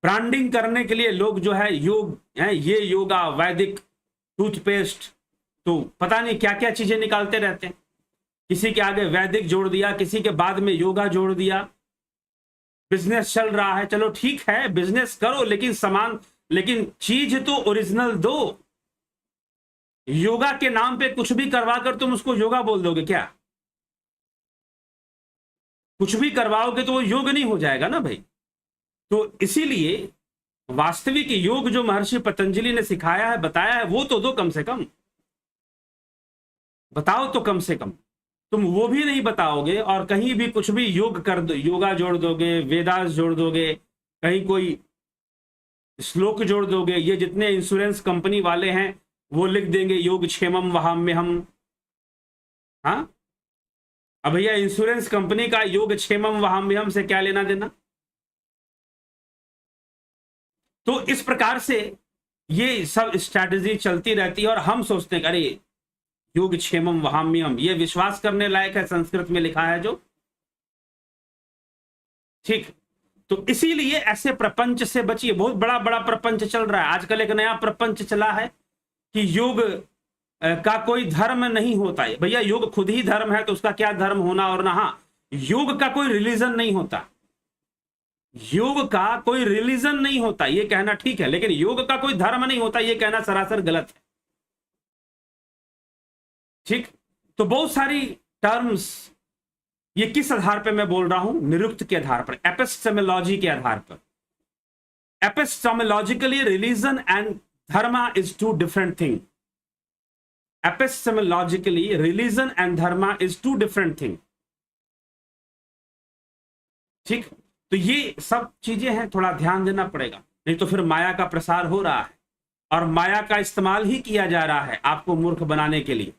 ब्रांडिंग करने के लिए लोग जो है योग है, ये योगा, वैदिक, टूथपेस्ट, तो पता नहीं क्या क्या चीजें निकालते रहते हैं। किसी के आगे वैदिक जोड़ दिया, किसी के बाद में योगा जोड़ दिया। बिजनेस चल रहा है, चलो ठीक है बिजनेस करो, लेकिन चीज तो ओरिजिनल दो। योगा के नाम पे कुछ भी करवा कर तुम उसको योगा बोल दोगे क्या? कुछ भी करवाओगे तो वो योग नहीं हो जाएगा ना भाई। तो इसीलिए वास्तविक योग जो महर्षि पतंजलि ने सिखाया है, बताया है, वो तो दो कम से कम, बताओ तो कम से कम। तुम वो भी नहीं बताओगे और कहीं भी कुछ भी योग कर दो, योगा जोड़ दोगे, वेदास जोड़ दोगे, कहीं कोई श्लोक जोड़ दोगे। ये जितने इंश्योरेंस कंपनी वाले हैं वो लिख देंगे योग क्षेमम वहाम्यहम्। हाँ, अब भैया इंश्योरेंस कंपनी का योग क्षेमम वहाम्यहम् से क्या लेना देना? तो इस प्रकार से ये सब स्ट्रैटेजी चलती रहती है और हम सोचते हैं अरे योग क्षेमम वहाम्यहम्, ये विश्वास करने लायक है, संस्कृत में लिखा है जो, ठीक। तो इसीलिए ऐसे प्रपंच से बचिए। बहुत बड़ा बड़ा प्रपंच चल रहा है आजकल। एक नया प्रपंच चला है कि योग का कोई धर्म नहीं होता है। भैया योग खुद ही धर्म है तो उसका क्या धर्म होना और ना। हाँ, योग का कोई रिलीजन नहीं होता, योग का कोई रिलीजन नहीं होता, ये कहना ठीक है, लेकिन योग का कोई धर्म नहीं होता, ये कहना सरासर गलत है, ठीक। तो बहुत सारी टर्म्स, ये किस आधार पर मैं बोल रहा हूं? निरुक्त के आधार पर, एपिस्टेमोलॉजी के आधार पर। Epistemologically religion and dharma is two different thing. Epistemologically religion and dharma is two different thing, ठीक। तो ये सब चीजें हैं, थोड़ा ध्यान देना पड़ेगा, नहीं तो फिर माया का प्रसार हो रहा है और माया का इस्तेमाल ही किया जा रहा है आपको मूर्ख बनाने के लिए।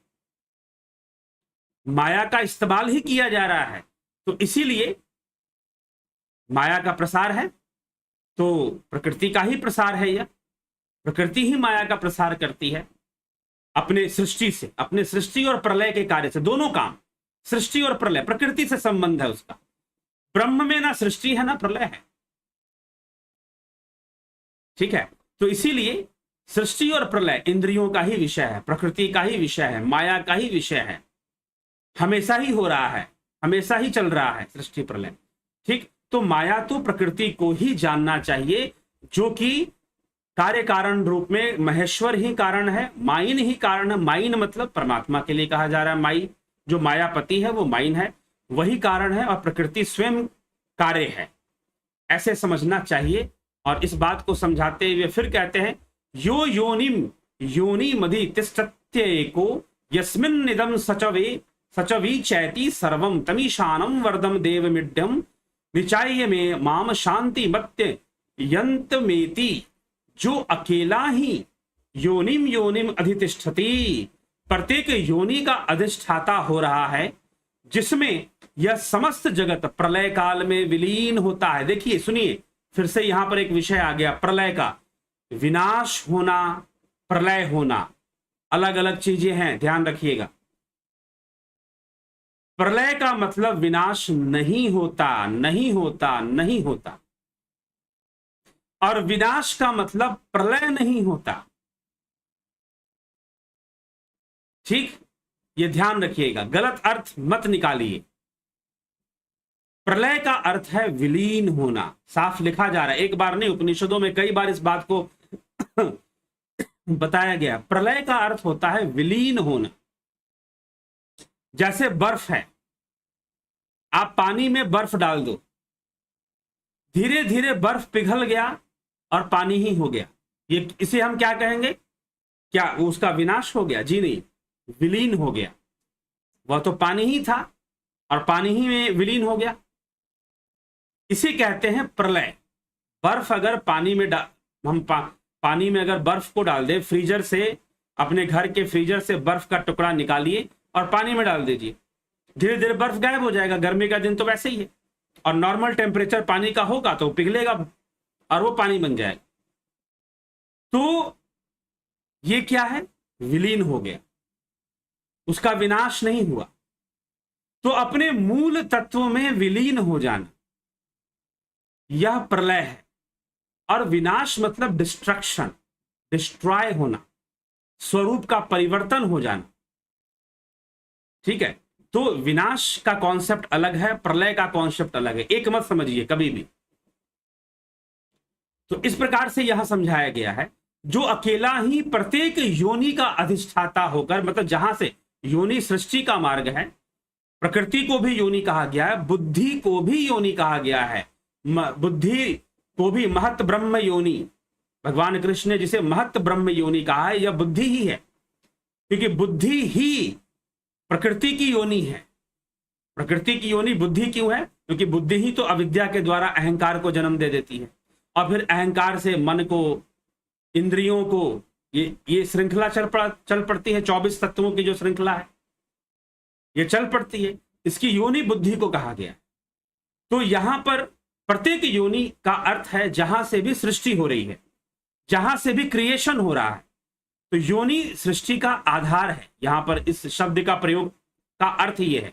माया का इस्तेमाल ही किया जा रहा है, तो इसीलिए माया का प्रसार है तो प्रकृति का ही प्रसार है। यह प्रकृति ही माया का प्रसार करती है अपने सृष्टि से, अपने सृष्टि और प्रलय के कार्य से। दोनों काम, सृष्टि और प्रलय, प्रकृति से संबंध है उसका। ब्रह्म में ना सृष्टि है ना प्रलय है, ठीक है। तो इसीलिए सृष्टि और प्रलय इंद्रियों का ही विषय है, प्रकृति का ही विषय है, माया का ही विषय है। हमेशा ही हो रहा है, हमेशा ही चल रहा है सृष्टि प्रलय, ठीक। तो माया तो प्रकृति को ही जानना चाहिए, जो कि कार्य कारण रूप में महेश्वर ही कारण है, माइन ही कारण है। माइन मतलब परमात्मा के लिए कहा जा रहा है, माई जो मायापति है वो माइन है, वही कारण है और प्रकृति स्वयं कार्य है, ऐसे समझना चाहिए। और इस बात को समझाते हुए फिर कहते हैं यो योनिम योनि मधि तिष्ठत्येको यस्मिन् निदम सचवी चैति सर्वम तमीशानम वरदम देवमिड्यम निचाय में माम शांति मत्य यंतमेति। जो अकेला ही योनिम अधितिष्ठति, प्रत्येक योनि का अधिष्ठाता हो रहा है, जिसमें यह समस्त जगत प्रलय काल में विलीन होता है। देखिए सुनिए, फिर से यहां पर एक विषय आ गया, प्रलय का। विनाश होना, प्रलय होना अलग अलग चीजें हैं, ध्यान रखिएगा। प्रलय का मतलब विनाश नहीं होता, नहीं होता, नहीं होता, और विनाश का मतलब प्रलय नहीं होता, ठीक। ये ध्यान रखिएगा, गलत अर्थ मत निकालिए। प्रलय का अर्थ है विलीन होना, साफ लिखा जा रहा है, एक बार नहीं, उपनिषदों में कई बार इस बात को बताया गया। प्रलय का अर्थ होता है विलीन होना। जैसे बर्फ है, आप पानी में बर्फ डाल दो, धीरे धीरे बर्फ पिघल गया और पानी ही हो गया, ये इसे हम क्या कहेंगे? क्या उसका विनाश हो गया? जी नहीं, विलीन हो गया। वह तो पानी ही था और पानी ही में विलीन हो गया, इसे कहते हैं प्रलय। बर्फ अगर पानी में हम पानी में अगर बर्फ को डाल दे, फ्रीजर से, अपने घर के फ्रीजर से बर्फ का टुकड़ा निकालिए और पानी में डाल दीजिए, धीरे धीरे बर्फ गायब हो जाएगा। गर्मी का दिन तो वैसे ही है, और नॉर्मल टेम्परेचर पानी का होगा तो पिघलेगा और वो पानी बन जाएगा। तो ये क्या है, विलीन हो गया, उसका विनाश नहीं हुआ। तो अपने मूल तत्व में विलीन हो जाना, यह प्रलय है। और विनाश मतलब डिस्ट्रक्शन, डिस्ट्रॉय होना, स्वरूप का परिवर्तन हो जाना। ठीक है, तो विनाश का कॉन्सेप्ट अलग है, प्रलय का कॉन्सेप्ट अलग है, एक मत समझिए कभी भी। तो इस प्रकार से यह समझाया गया है, जो अकेला ही प्रत्येक योनि का अधिष्ठाता होकर, मतलब जहां से योनि सृष्टि का मार्ग है, प्रकृति को भी योनि कहा गया है, बुद्धि को भी योनि कहा गया है, बुद्धि को भी महत ब्रह्म योनि, भगवान कृष्ण ने जिसे महत ब्रह्म योनि कहा है, यह बुद्धि ही है, क्योंकि बुद्धि ही प्रकृति की योनि है। प्रकृति की योनि बुद्धि क्यों है? क्योंकि बुद्धि ही तो अविद्या के द्वारा अहंकार को जन्म दे देती है, और फिर अहंकार से मन को, इंद्रियों को, ये श्रृंखला चल पड़ती है, 24 तत्वों की जो श्रृंखला है ये चल पड़ती है, इसकी योनि बुद्धि को कहा गया। तो यहां पर प्रत्येक योनि का अर्थ है जहां से भी सृष्टि हो रही है, जहां से भी क्रिएशन हो रहा है। तो योनि सृष्टि का आधार है। यहां पर इस शब्द का प्रयोग का अर्थ यह है,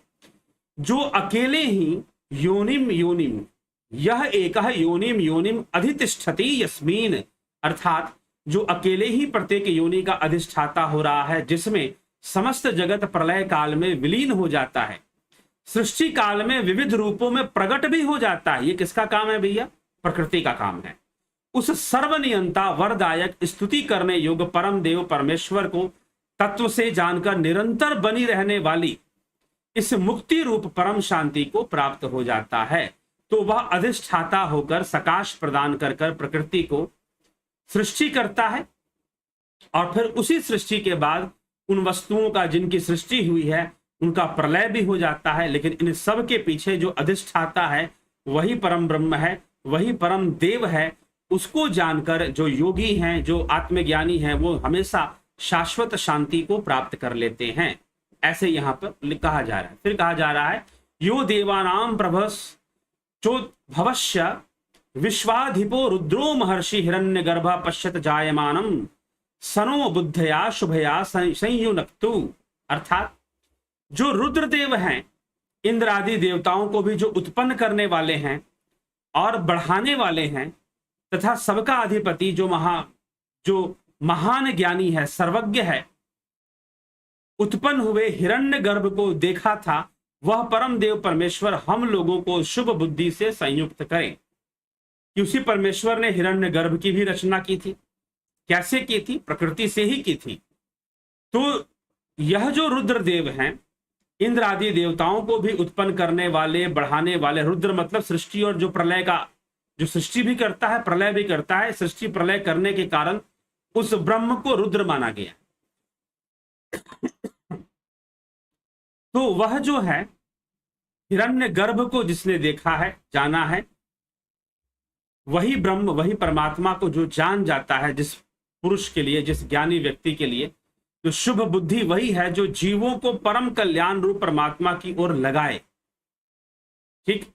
जो अकेले ही योनिम योनिम, यह एक योनिम योनिम अधितिष्ठति यस्मीन, अर्थात जो अकेले ही प्रत्येक योनि का अधिष्ठाता हो रहा है, जिसमें समस्त जगत प्रलय काल में विलीन हो जाता है, सृष्टि काल में विविध रूपों में प्रकट भी हो जाता है। ये किसका काम है भैया? प्रकृति का काम है। उस सर्वनियंता वरदायक स्तुति करने योग्य परम देव परमेश्वर को तत्व से जानकर निरंतर बनी रहने वाली इस मुक्ति रूप परम शांति को प्राप्त हो जाता है। तो वह अधिष्ठाता होकर सकाश प्रदान कर प्रकृति को सृष्टि करता है, और फिर उसी सृष्टि के बाद उन वस्तुओं का जिनकी सृष्टि हुई है उनका प्रलय भी हो जाता है। लेकिन इन सब के पीछे जो अधिष्ठाता है वही परम ब्रह्म है, वही परम देव है। उसको जानकर जो योगी हैं, जो आत्मज्ञानी हैं, वो हमेशा शाश्वत शांति को प्राप्त कर लेते हैं। ऐसे यहां पर कहा जा रहा है। फिर कहा जा रहा है, यो देवानाम प्रभस चोत भवश्य विश्वाधिपो रुद्रो महर्षि हिरण्यगर्भ पश्यत जायमानम सनो बुद्धया शुभया संयुनक्तु। अर्थात जो रुद्रदेव हैं, इंद्र आदि देवताओं को भी जो उत्पन्न करने वाले हैं और बढ़ाने वाले हैं, तथा सबका अधिपति जो महान ज्ञानी है, सर्वज्ञ है, उत्पन्न हुए हिरण्यगर्भ को देखा था, वह परम देव परमेश्वर हम लोगों को शुभ बुद्धि से संयुक्त करें। कि उसी परमेश्वर ने हिरण्यगर्भ की भी रचना की थी। कैसे की थी? प्रकृति से ही की थी। तो यह जो रुद्रदेव हैं, इंद्र आदि देवताओं को भी उत्पन्न करने वाले, बढ़ाने वाले, रुद्र मतलब सृष्टि और जो प्रलय का, जो सृष्टि भी करता है प्रलय भी करता है, सृष्टि प्रलय करने के कारण उस ब्रह्म को रुद्र माना गया। तो वह जो है हिरण्यगर्भ को जिसने देखा है, जाना है, वही ब्रह्म, वही परमात्मा को जो जान जाता है, जिस पुरुष के लिए, जिस ज्ञानी व्यक्ति के लिए जो शुभ बुद्धि, वही है जो जीवों को परम कल्याण रूप परमात्मा की ओर लगाए। ठीक,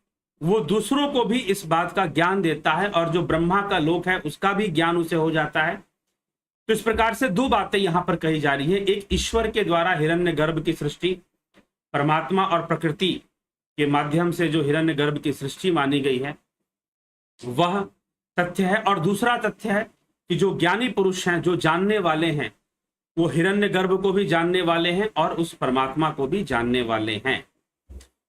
वो दूसरों को भी इस बात का ज्ञान देता है, और जो ब्रह्मा का लोक है उसका भी ज्ञान उसे हो जाता है। तो इस प्रकार से दो बातें यहां पर कही जा रही है। एक, ईश्वर के द्वारा हिरण्यगर्भ की सृष्टि, परमात्मा और प्रकृति के माध्यम से जो हिरण्यगर्भ की सृष्टि मानी गई है वह तथ्य है। और दूसरा तथ्य है कि जो ज्ञानी पुरुष हैं, जो जानने वाले हैं, वो हिरण्यगर्भ को भी जानने वाले हैं और उस परमात्मा को भी जानने वाले हैं।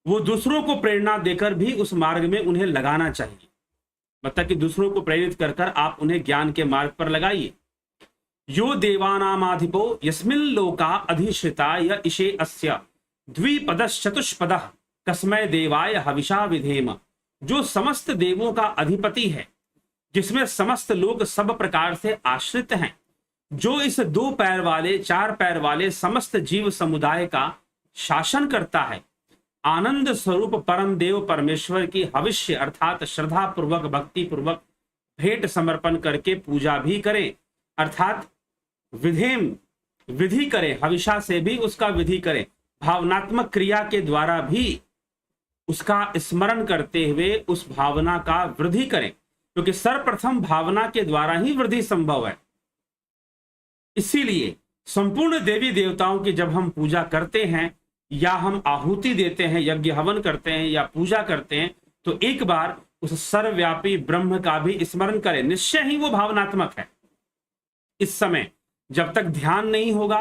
वो दूसरों को प्रेरणा देकर भी उस मार्ग में उन्हें लगाना चाहिए। मतलब कि दूसरों को प्रेरित कर कर आप उन्हें ज्ञान के मार्ग पर लगाइए। यो देवानामाधिपो यस्मिन लोका अधिश्रिता य इशे अस्य द्विपदश्चतुष्पदः कस्मै देवाय हविषा विधेम। जो समस्त देवों का अधिपति है, जिसमें समस्त लोग सब प्रकार से आश्रित हैं, जो इस 2 पैर वाले, 4 पैर वाले समस्त जीव समुदाय का शासन करता है, आनंद स्वरूप परम देव परमेश्वर की हविष्य अर्थात श्रद्धा पूर्वक, भक्ति पूर्वक भेंट समर्पण करके पूजा भी करें, अर्थात विधेम, विधि करें, हविषा से भी उसका विधि करें, भावनात्मक क्रिया के द्वारा भी उसका स्मरण करते हुए उस भावना का वृद्धि करें, क्योंकि सर्वप्रथम भावना के द्वारा ही वृद्धि संभव है। इसीलिए संपूर्ण देवी देवताओं की जब हम पूजा करते हैं या हम आहुति देते हैं, यज्ञ हवन करते हैं या पूजा करते हैं, तो एक बार उस सर्वव्यापी ब्रह्म का भी स्मरण करें। निश्चय ही वो भावनात्मक है। इस समय जब तक ध्यान नहीं होगा,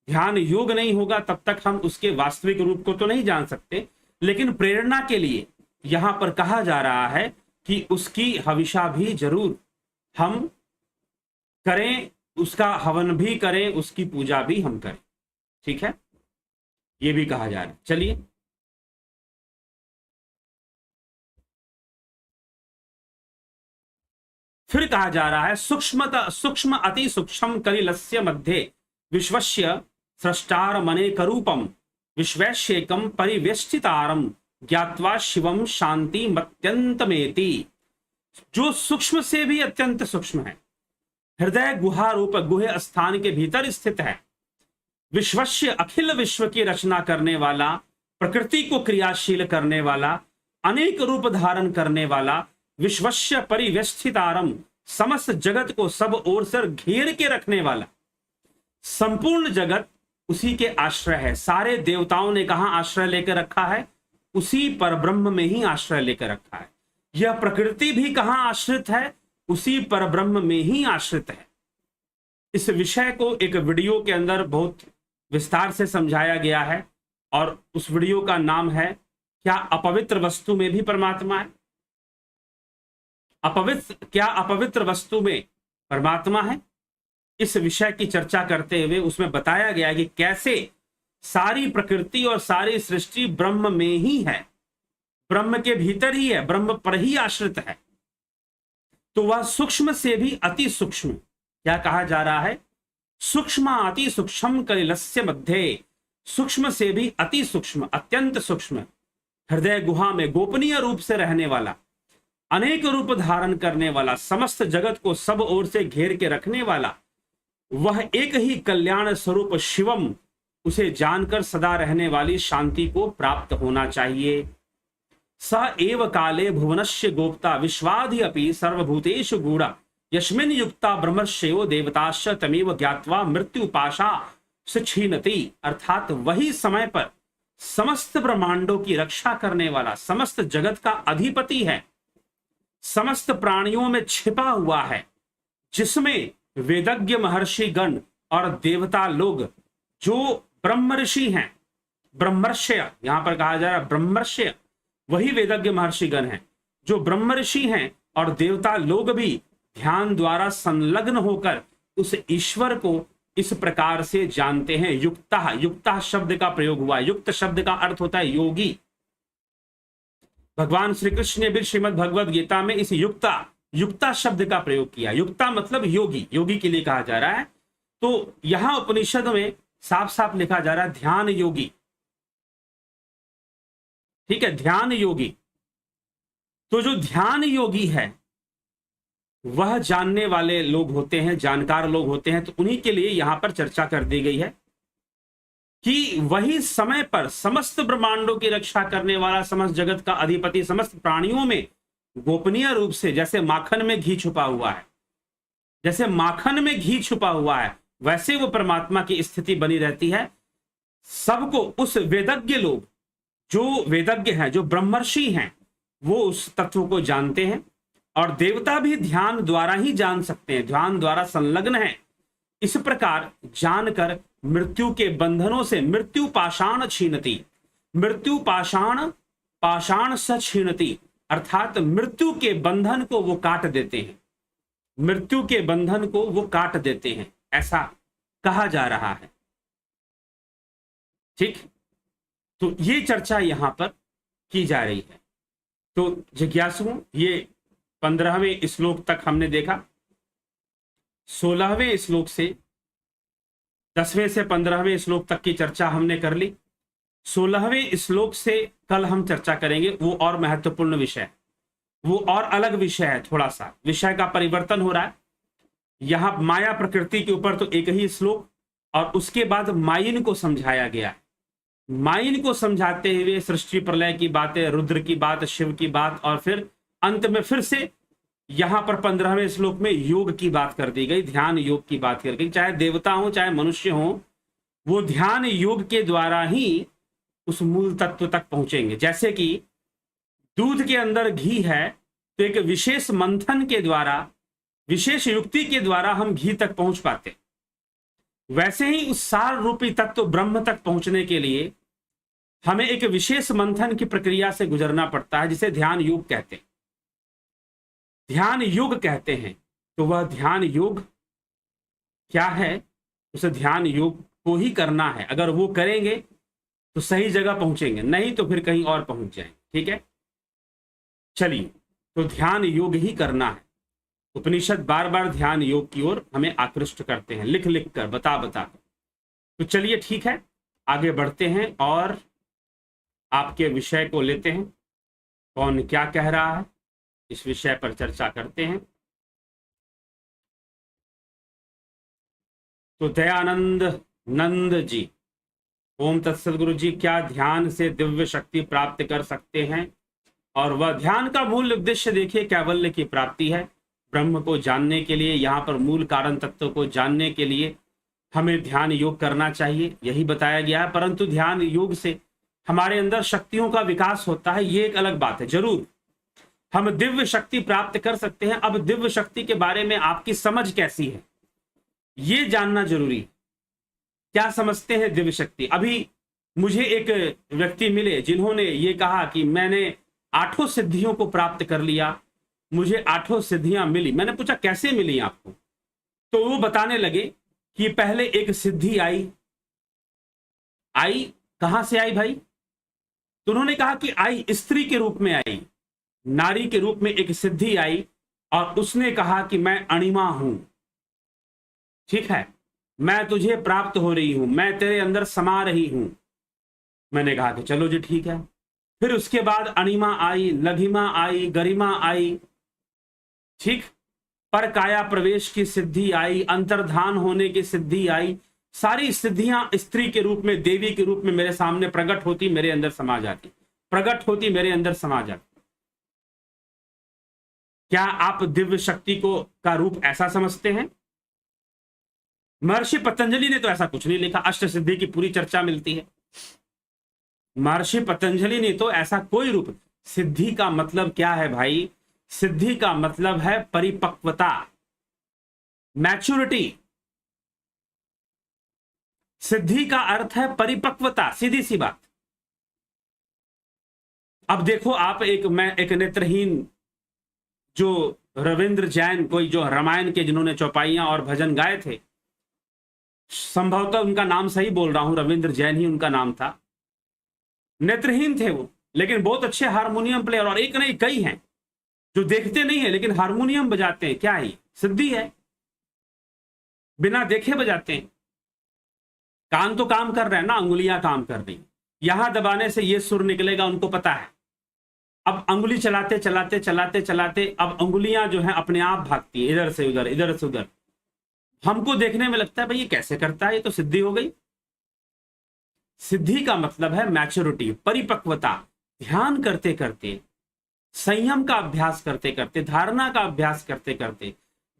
ध्यान योग नहीं होगा, तब तक हम उसके वास्तविक रूप को तो नहीं जान सकते। लेकिन प्रेरणा के लिए यहां पर कहा जा रहा है कि उसकी हविषा भी जरूर हम करें, उसका हवन भी करें, उसकी पूजा भी हम करें। ठीक है, ये भी कहा जा रहा है। चलिए फिर कहा जा रहा है सूक्ष्म अति सूक्ष्म कलिलस्य मध्ये विश्वस्य सृष्टार मने करूपम विश्वैश्येकम परिवेष्टितारम ज्ञात्वा शिवम शांति मत्यंतमेति। जो सूक्ष्म से भी अत्यंत सूक्ष्म है, हृदय गुहा रूप गुहे स्थान के भीतर स्थित है, विश्वस्य अखिल विश्व की रचना करने वाला, प्रकृति को क्रियाशील करने वाला, अनेक रूप धारण करने वाला, विश्वस्य परिवेष्टितारम समस्त जगत को सब ओर से घेर के रखने वाला, संपूर्ण जगत उसी के आश्रय है। सारे देवताओं ने कहां आश्रय लेकर रखा है? उसी परब्रह्म में ही आश्रय लेकर रखा है। यह प्रकृति भी कहां आश्रित है? उसी परब्रह्म में ही आश्रित है। इस विषय को एक वीडियो के अंदर बहुत विस्तार से समझाया गया है और उस वीडियो का नाम है क्या अपवित्र वस्तु में भी परमात्मा है? क्या अपवित्र वस्तु में परमात्मा है? इस विषय की चर्चा करते हुए उसमें बताया गया कि कैसे सारी प्रकृति और सारी सृष्टि ब्रह्म में ही है, ब्रह्म के भीतर ही है, ब्रह्म पर ही आश्रित है। तो वह सूक्ष्म से भी अति सूक्ष्म, क्या कहा जा रहा है? सूक्ष्म अति सूक्ष्म कलिलस्य मध्ये, सूक्ष्म से भी अति सूक्ष्म, अत्यंत सूक्ष्म, हृदय गुहा में गोपनीय रूप से रहने वाला, अनेक रूप धारण करने वाला, समस्त जगत को सब ओर से घेर के रखने वाला, वह एक ही कल्याण स्वरूप शिवम, उसे जानकर सदा रहने वाली शांति को प्राप्त होना चाहिए। स एव काले भुवनस्य गोप्ता विश्वाधि अपि सर्वभूतेषु गूढ़ा यस्मिन् युक्ता ब्रह्मर्षयो देवताश्च तमेव ज्ञात्वा मृत्यु पाशा सुछीनति। अर्थात वही समय पर समस्त ब्रह्मांडों की रक्षा करने वाला, समस्त जगत का अधिपति है, समस्त प्राणियों में छिपा हुआ है, जिसमें वेदज्ञ महर्षि गण और देवता लोग जो ब्रह्म ऋषि हैं, ब्रह्मर्षय यहां पर कहा जा रहा है, ब्रह्मर्षय वही वेदज्ञ महर्षि गण हैं, जो ब्रह्म ऋषि हैं और देवता लोग भी ध्यान द्वारा संलग्न होकर उस ईश्वर को इस प्रकार से जानते हैं। युक्ता, युक्ता शब्द का प्रयोग हुआ। युक्त शब्द का अर्थ होता है योगी। भगवान श्री कृष्ण ने भी श्रीमद् भगवद गीता में इस युक्ता शब्द का प्रयोग किया। युक्ता मतलब योगी, योगी के लिए कहा जा रहा है। तो यहां उपनिषद में साफ साफ लिखा जा रहा है ध्यान योगी। ठीक है, ध्यान योगी। तो जो ध्यान योगी है वह जानने वाले लोग होते हैं, जानकार लोग होते हैं। तो उन्हीं के लिए यहां पर चर्चा कर दी गई है कि वही समय पर समस्त ब्रह्मांडों की रक्षा करने वाला, समस्त जगत का अधिपति, समस्त प्राणियों में गोपनीय रूप से, जैसे माखन में घी छुपा हुआ है, जैसे माखन में घी छुपा हुआ है, वैसे वो परमात्मा की स्थिति बनी रहती है। सबको उस वेदज्ञ लोग, जो वेदज्ञ हैं, जो ब्रह्मर्षि हैं, वो उस तत्व को जानते हैं। और देवता भी ध्यान द्वारा ही जान सकते हैं, ध्यान द्वारा संलग्न है। इस प्रकार जानकर मृत्यु के बंधनों से, मृत्यु पाषाण छीनती, मृत्यु पाषाण स छीनती, अर्थात मृत्यु के बंधन को वो काट देते हैं, मृत्यु के बंधन को वो काट देते हैं, ऐसा कहा जा रहा है। ठीक, तो ये चर्चा यहां पर की जा रही है। तो जिज्ञासुओं, ये 15वें श्लोक तक हमने देखा। 16वें श्लोक से 10वें से 15वें श्लोक तक की चर्चा हमने कर ली। 16वें श्लोक से कल हम चर्चा करेंगे, वो और महत्वपूर्ण विषय है, वो और अलग विषय है। थोड़ा सा विषय का परिवर्तन हो रहा है। यहां माया प्रकृति के ऊपर तो एक ही श्लोक और उसके बाद मायिन को समझाया गया है। माइन को समझाते हुए सृष्टि प्रलय की बातें, रुद्र की बात, शिव की बात, और फिर अंत में फिर से यहां पर 15वें श्लोक में योग की बात कर दी गई, ध्यान योग की बात कर गई। चाहे देवता हो चाहे मनुष्य हो, वो ध्यान योग के द्वारा ही उस मूल तत्व तक पहुंचेंगे। जैसे कि दूध के अंदर घी है, तो एक विशेष मंथन के द्वारा, विशेष युक्ति के द्वारा हम घी तक पहुंच पाते। वैसे ही उस सार रूपी तत्व ब्रह्म तक पहुंचने के लिए हमें एक विशेष मंथन की प्रक्रिया से गुजरना पड़ता है, जिसे ध्यान योग कहते हैं। ध्यान योग कहते हैं। तो वह ध्यान योग क्या है? उसे ध्यान योग को ही करना है। अगर वो करेंगे तो सही जगह पहुंचेंगे, नहीं तो फिर कहीं और पहुंच जाएंगे। ठीक है, चलिए, तो ध्यान योग ही करना है। उपनिषद बार बार ध्यान योग की ओर हमें आकृष्ट करते हैं, लिख लिख कर, बता बता कर। तो चलिए ठीक है, आगे बढ़ते हैं और आपके विषय को लेते हैं। कौन क्या कह रहा है इस विषय पर चर्चा करते हैं। तो दयानंद नंद जी, ओम तत्सत गुरु जी, क्या ध्यान से दिव्य शक्ति प्राप्त कर सकते हैं? और वह ध्यान का मूल उद्देश्य देखिए कैवल्य की प्राप्ति है। ब्रह्म को जानने के लिए, यहाँ पर मूल कारण तत्व को जानने के लिए हमें ध्यान योग करना चाहिए, यही बताया गया है। परंतु ध्यान योग से हमारे अंदर शक्तियों का विकास होता है, ये एक अलग बात है। जरूर हम दिव्य शक्ति प्राप्त कर सकते हैं। अब दिव्य शक्ति के बारे में आपकी समझ कैसी है, ये जानना जरूरी है। क्या समझते हैं दिव्य शक्ति? अभी मुझे एक व्यक्ति मिले जिन्होंने ये कहा कि मैंने 8 सिद्धियों को प्राप्त कर लिया, मुझे 8 सिद्धियां मिली। मैंने पूछा कैसे मिली आपको? तो वो बताने लगे कि पहले एक सिद्धि आई कहां से आई भाई? तो उन्होंने कहा कि आई स्त्री के रूप में आई, नारी के रूप में एक सिद्धि आई, और उसने कहा कि मैं अणिमा हूं, ठीक है, मैं तुझे प्राप्त हो रही हूं, मैं तेरे अंदर समा रही हूं। मैंने कहा कि चलो जी ठीक है। फिर उसके बाद अणिमा आई, लघिमा आई, गरिमा आई, ठीक, पर काया प्रवेश की सिद्धि आई, अंतर्धान होने की सिद्धि आई। सारी सिद्धियां स्त्री के रूप में, देवी के रूप में मेरे सामने प्रकट होती, मेरे अंदर समा जाती, प्रकट होती, मेरे अंदर समा जाती। क्या आप दिव्य शक्ति को का रूप ऐसा समझते हैं? महर्षि पतंजलि ने तो ऐसा कुछ नहीं लिखा। अष्ट सिद्धि की पूरी चर्चा मिलती है। महर्षि पतंजलि ने तो ऐसा कोई रूप, सिद्धि का मतलब क्या है भाई? सिद्धि का मतलब है परिपक्वता, मैच्योरिटी। सिद्धि का अर्थ है परिपक्वता, सीधी सी बात। अब देखो आप, एक नेत्रहीन जो रविंद्र जैन, कोई जो रामायण के जिन्होंने चौपाइयां और भजन गाए थे, संभवतः उनका नाम सही बोल रहा हूं, रविंद्र जैन ही उनका नाम था। नेत्रहीन थे वो, लेकिन बहुत अच्छे हारमोनियम प्लेयर, और एक नहीं कई हैं जो देखते नहीं है लेकिन हारमोनियम बजाते हैं। क्या है? सिद्धि है, बिना देखे बजाते हैं। कान तो काम कर रहे हैं ना, अंगुलियां काम कर रही, यहां दबाने से ये सुर निकलेगा, उनको पता है। अब अंगुली चलाते चलाते चलाते चलाते अब अंगुलियां जो है अपने आप भागती है, इधर से उधर, इधर से उधर। हमको देखने में लगता है भाई ये कैसे करता है, ये तो सिद्धि हो गई। सिद्धि का मतलब है मैच्योरिटी, परिपक्वता। ध्यान करते करते, संयम का अभ्यास करते करते, धारणा का अभ्यास करते करते,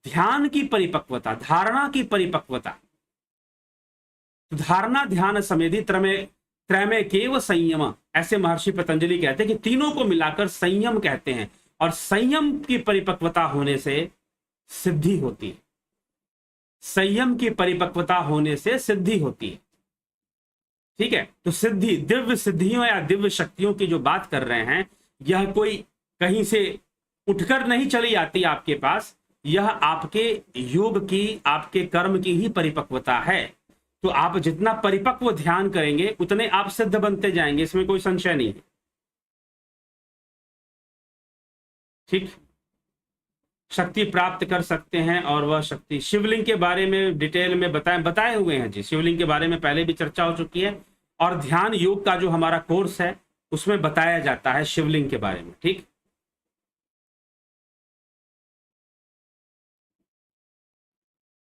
ध्यान की परिपक्वता, धारणा की परिपक्वता। तो धारणा, ध्यान, समाधि, त्रयमे केव संयम, ऐसे महर्षि पतंजलि कहते हैं कि तीनों को मिलाकर संयम कहते हैं। और संयम की परिपक्वता होने से सिद्धि होती है। संयम की परिपक्वता होने से सिद्धि होती है। ठीक है, तो सिद्धि, दिव्य सिद्धियों या दिव्य शक्तियों की जो बात कर रहे हैं, यह कोई कहीं से उठकर नहीं चली आती आपके पास, यह आपके योग की, आपके कर्म की ही परिपक्वता है। तो आप जितना परिपक्व ध्यान करेंगे उतने आप सिद्ध बनते जाएंगे, इसमें कोई संशय नहीं है। ठीक, शक्ति प्राप्त कर सकते हैं, और वह शक्ति शिवलिंग के बारे में डिटेल में बताए हुए हैं जी। शिवलिंग के बारे में पहले भी चर्चा हो चुकी है, और ध्यान योग का जो हमारा कोर्स है उसमें बताया जाता है शिवलिंग के बारे में। ठीक,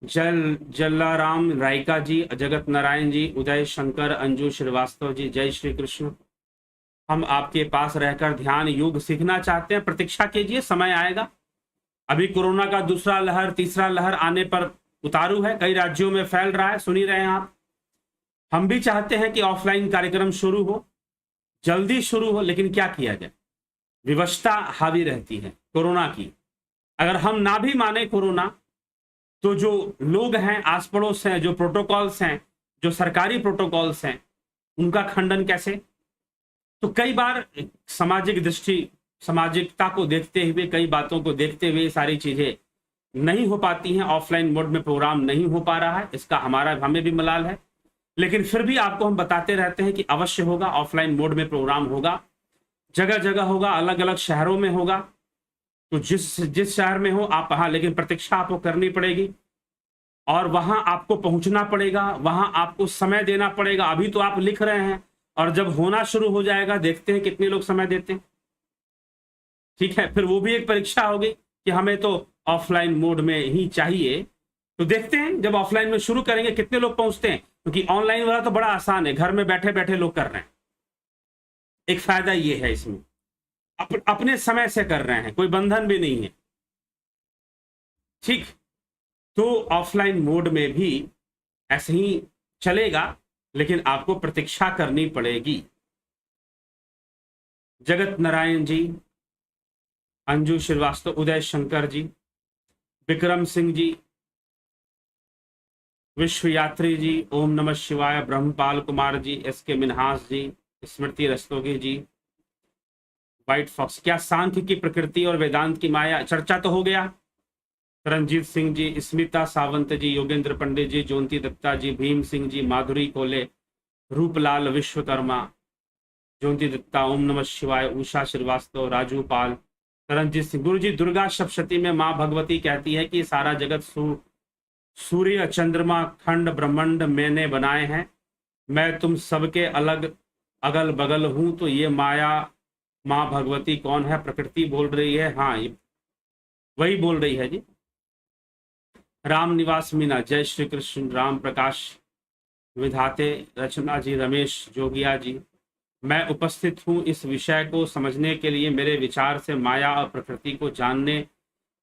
जलाराम रायका जी, जगत नारायण जी, उदय शंकर, अंजू श्रीवास्तव जी, जय श्री कृष्ण। हम आपके पास रहकर ध्यान योग सीखना चाहते हैं, प्रतीक्षा कीजिए, समय आएगा। अभी कोरोना का दूसरा लहर, तीसरा लहर आने पर उतारू है, कई राज्यों में फैल रहा है, सुन ही रहे हैं आप। हम भी चाहते हैं कि ऑफलाइन कार्यक्रम शुरू हो, जल्दी शुरू हो, लेकिन क्या किया जाए, विवशता हावी रहती है कोरोना की। अगर हम ना भी माने कोरोना, तो जो लोग हैं आस पड़ोस हैं, जो प्रोटोकॉल्स हैं, जो सरकारी प्रोटोकॉल्स हैं, उनका खंडन कैसे। तो कई बार सामाजिक दृष्टि, सामाजिकता को देखते हुए, कई बातों को देखते हुए सारी चीजें नहीं हो पाती हैं, ऑफलाइन मोड में प्रोग्राम नहीं हो पा रहा है, इसका हमें भी मलाल है। लेकिन फिर भी आपको हम बताते रहते हैं कि अवश्य होगा, ऑफलाइन मोड में प्रोग्राम होगा, जगह जगह होगा, अलग अलग शहरों में होगा। तो जिस शहर में हो आप वहां, लेकिन प्रतीक्षा आपको करनी पड़ेगी और वहां आपको पहुंचना पड़ेगा, वहां आपको समय देना पड़ेगा। अभी तो आप लिख रहे हैं, और जब होना शुरू हो जाएगा देखते हैं कितने लोग समय देते हैं। ठीक है, फिर वो भी एक परीक्षा होगी कि हमें तो ऑफलाइन मोड में ही चाहिए। तो देखते हैं जब ऑफलाइन में शुरू करेंगे कितने लोग पहुंचते हैं, क्योंकि ऑनलाइन वाला तो बड़ा आसान है, घर में बैठे बैठे लोग कर रहे हैं। एक फायदा ये है इसमें, अपने समय से कर रहे हैं, कोई बंधन भी नहीं है। ठीक, तो ऑफलाइन मोड में भी ऐसे ही चलेगा, लेकिन आपको प्रतीक्षा करनी पड़ेगी। जगत नारायण जी, अंजू श्रीवास्तव, उदय शंकर जी, विक्रम सिंह जी, विश्व यात्री जी, ओम नमः शिवाय, ब्रह्मपाल कुमार जी, एस के मिनहास जी, स्मृति रस्तोगी जी, व्हाइट फॉक्स, क्या सांख्य की प्रकृति और वेदांत की माया, चर्चा तो हो गया। रंजीत सिंह जी, स्मिता सावंत जी, योगेंद्र पंडित जी, ज्योति दत्ता जी, भीम सिंह जी, माधुरी कोले, रूपलाल विश्वकर्मा, ज्योति दत्ता, ओम नमः शिवाय, उषा श्रीवास्तव, राजू पाल, रंजीत सिंह। गुरु जी, दुर्गा सप्तशती में माँ भगवती कहती है कि सारा जगत सूर्य, चंद्रमा, खंड, ब्रह्मांड मैंने बनाए हैं, मैं तुम सबके अलग अगल बगल हूं। तो ये माया माँ भगवती कौन है? प्रकृति बोल रही है। हाँ, वही बोल रही है जी। राम निवास मीना, जय श्री कृष्ण। राम प्रकाश विधाते, रचना जी, रमेश जोगिया जी, मैं उपस्थित हूँ इस विषय को समझने के लिए। मेरे विचार से माया और प्रकृति को जानने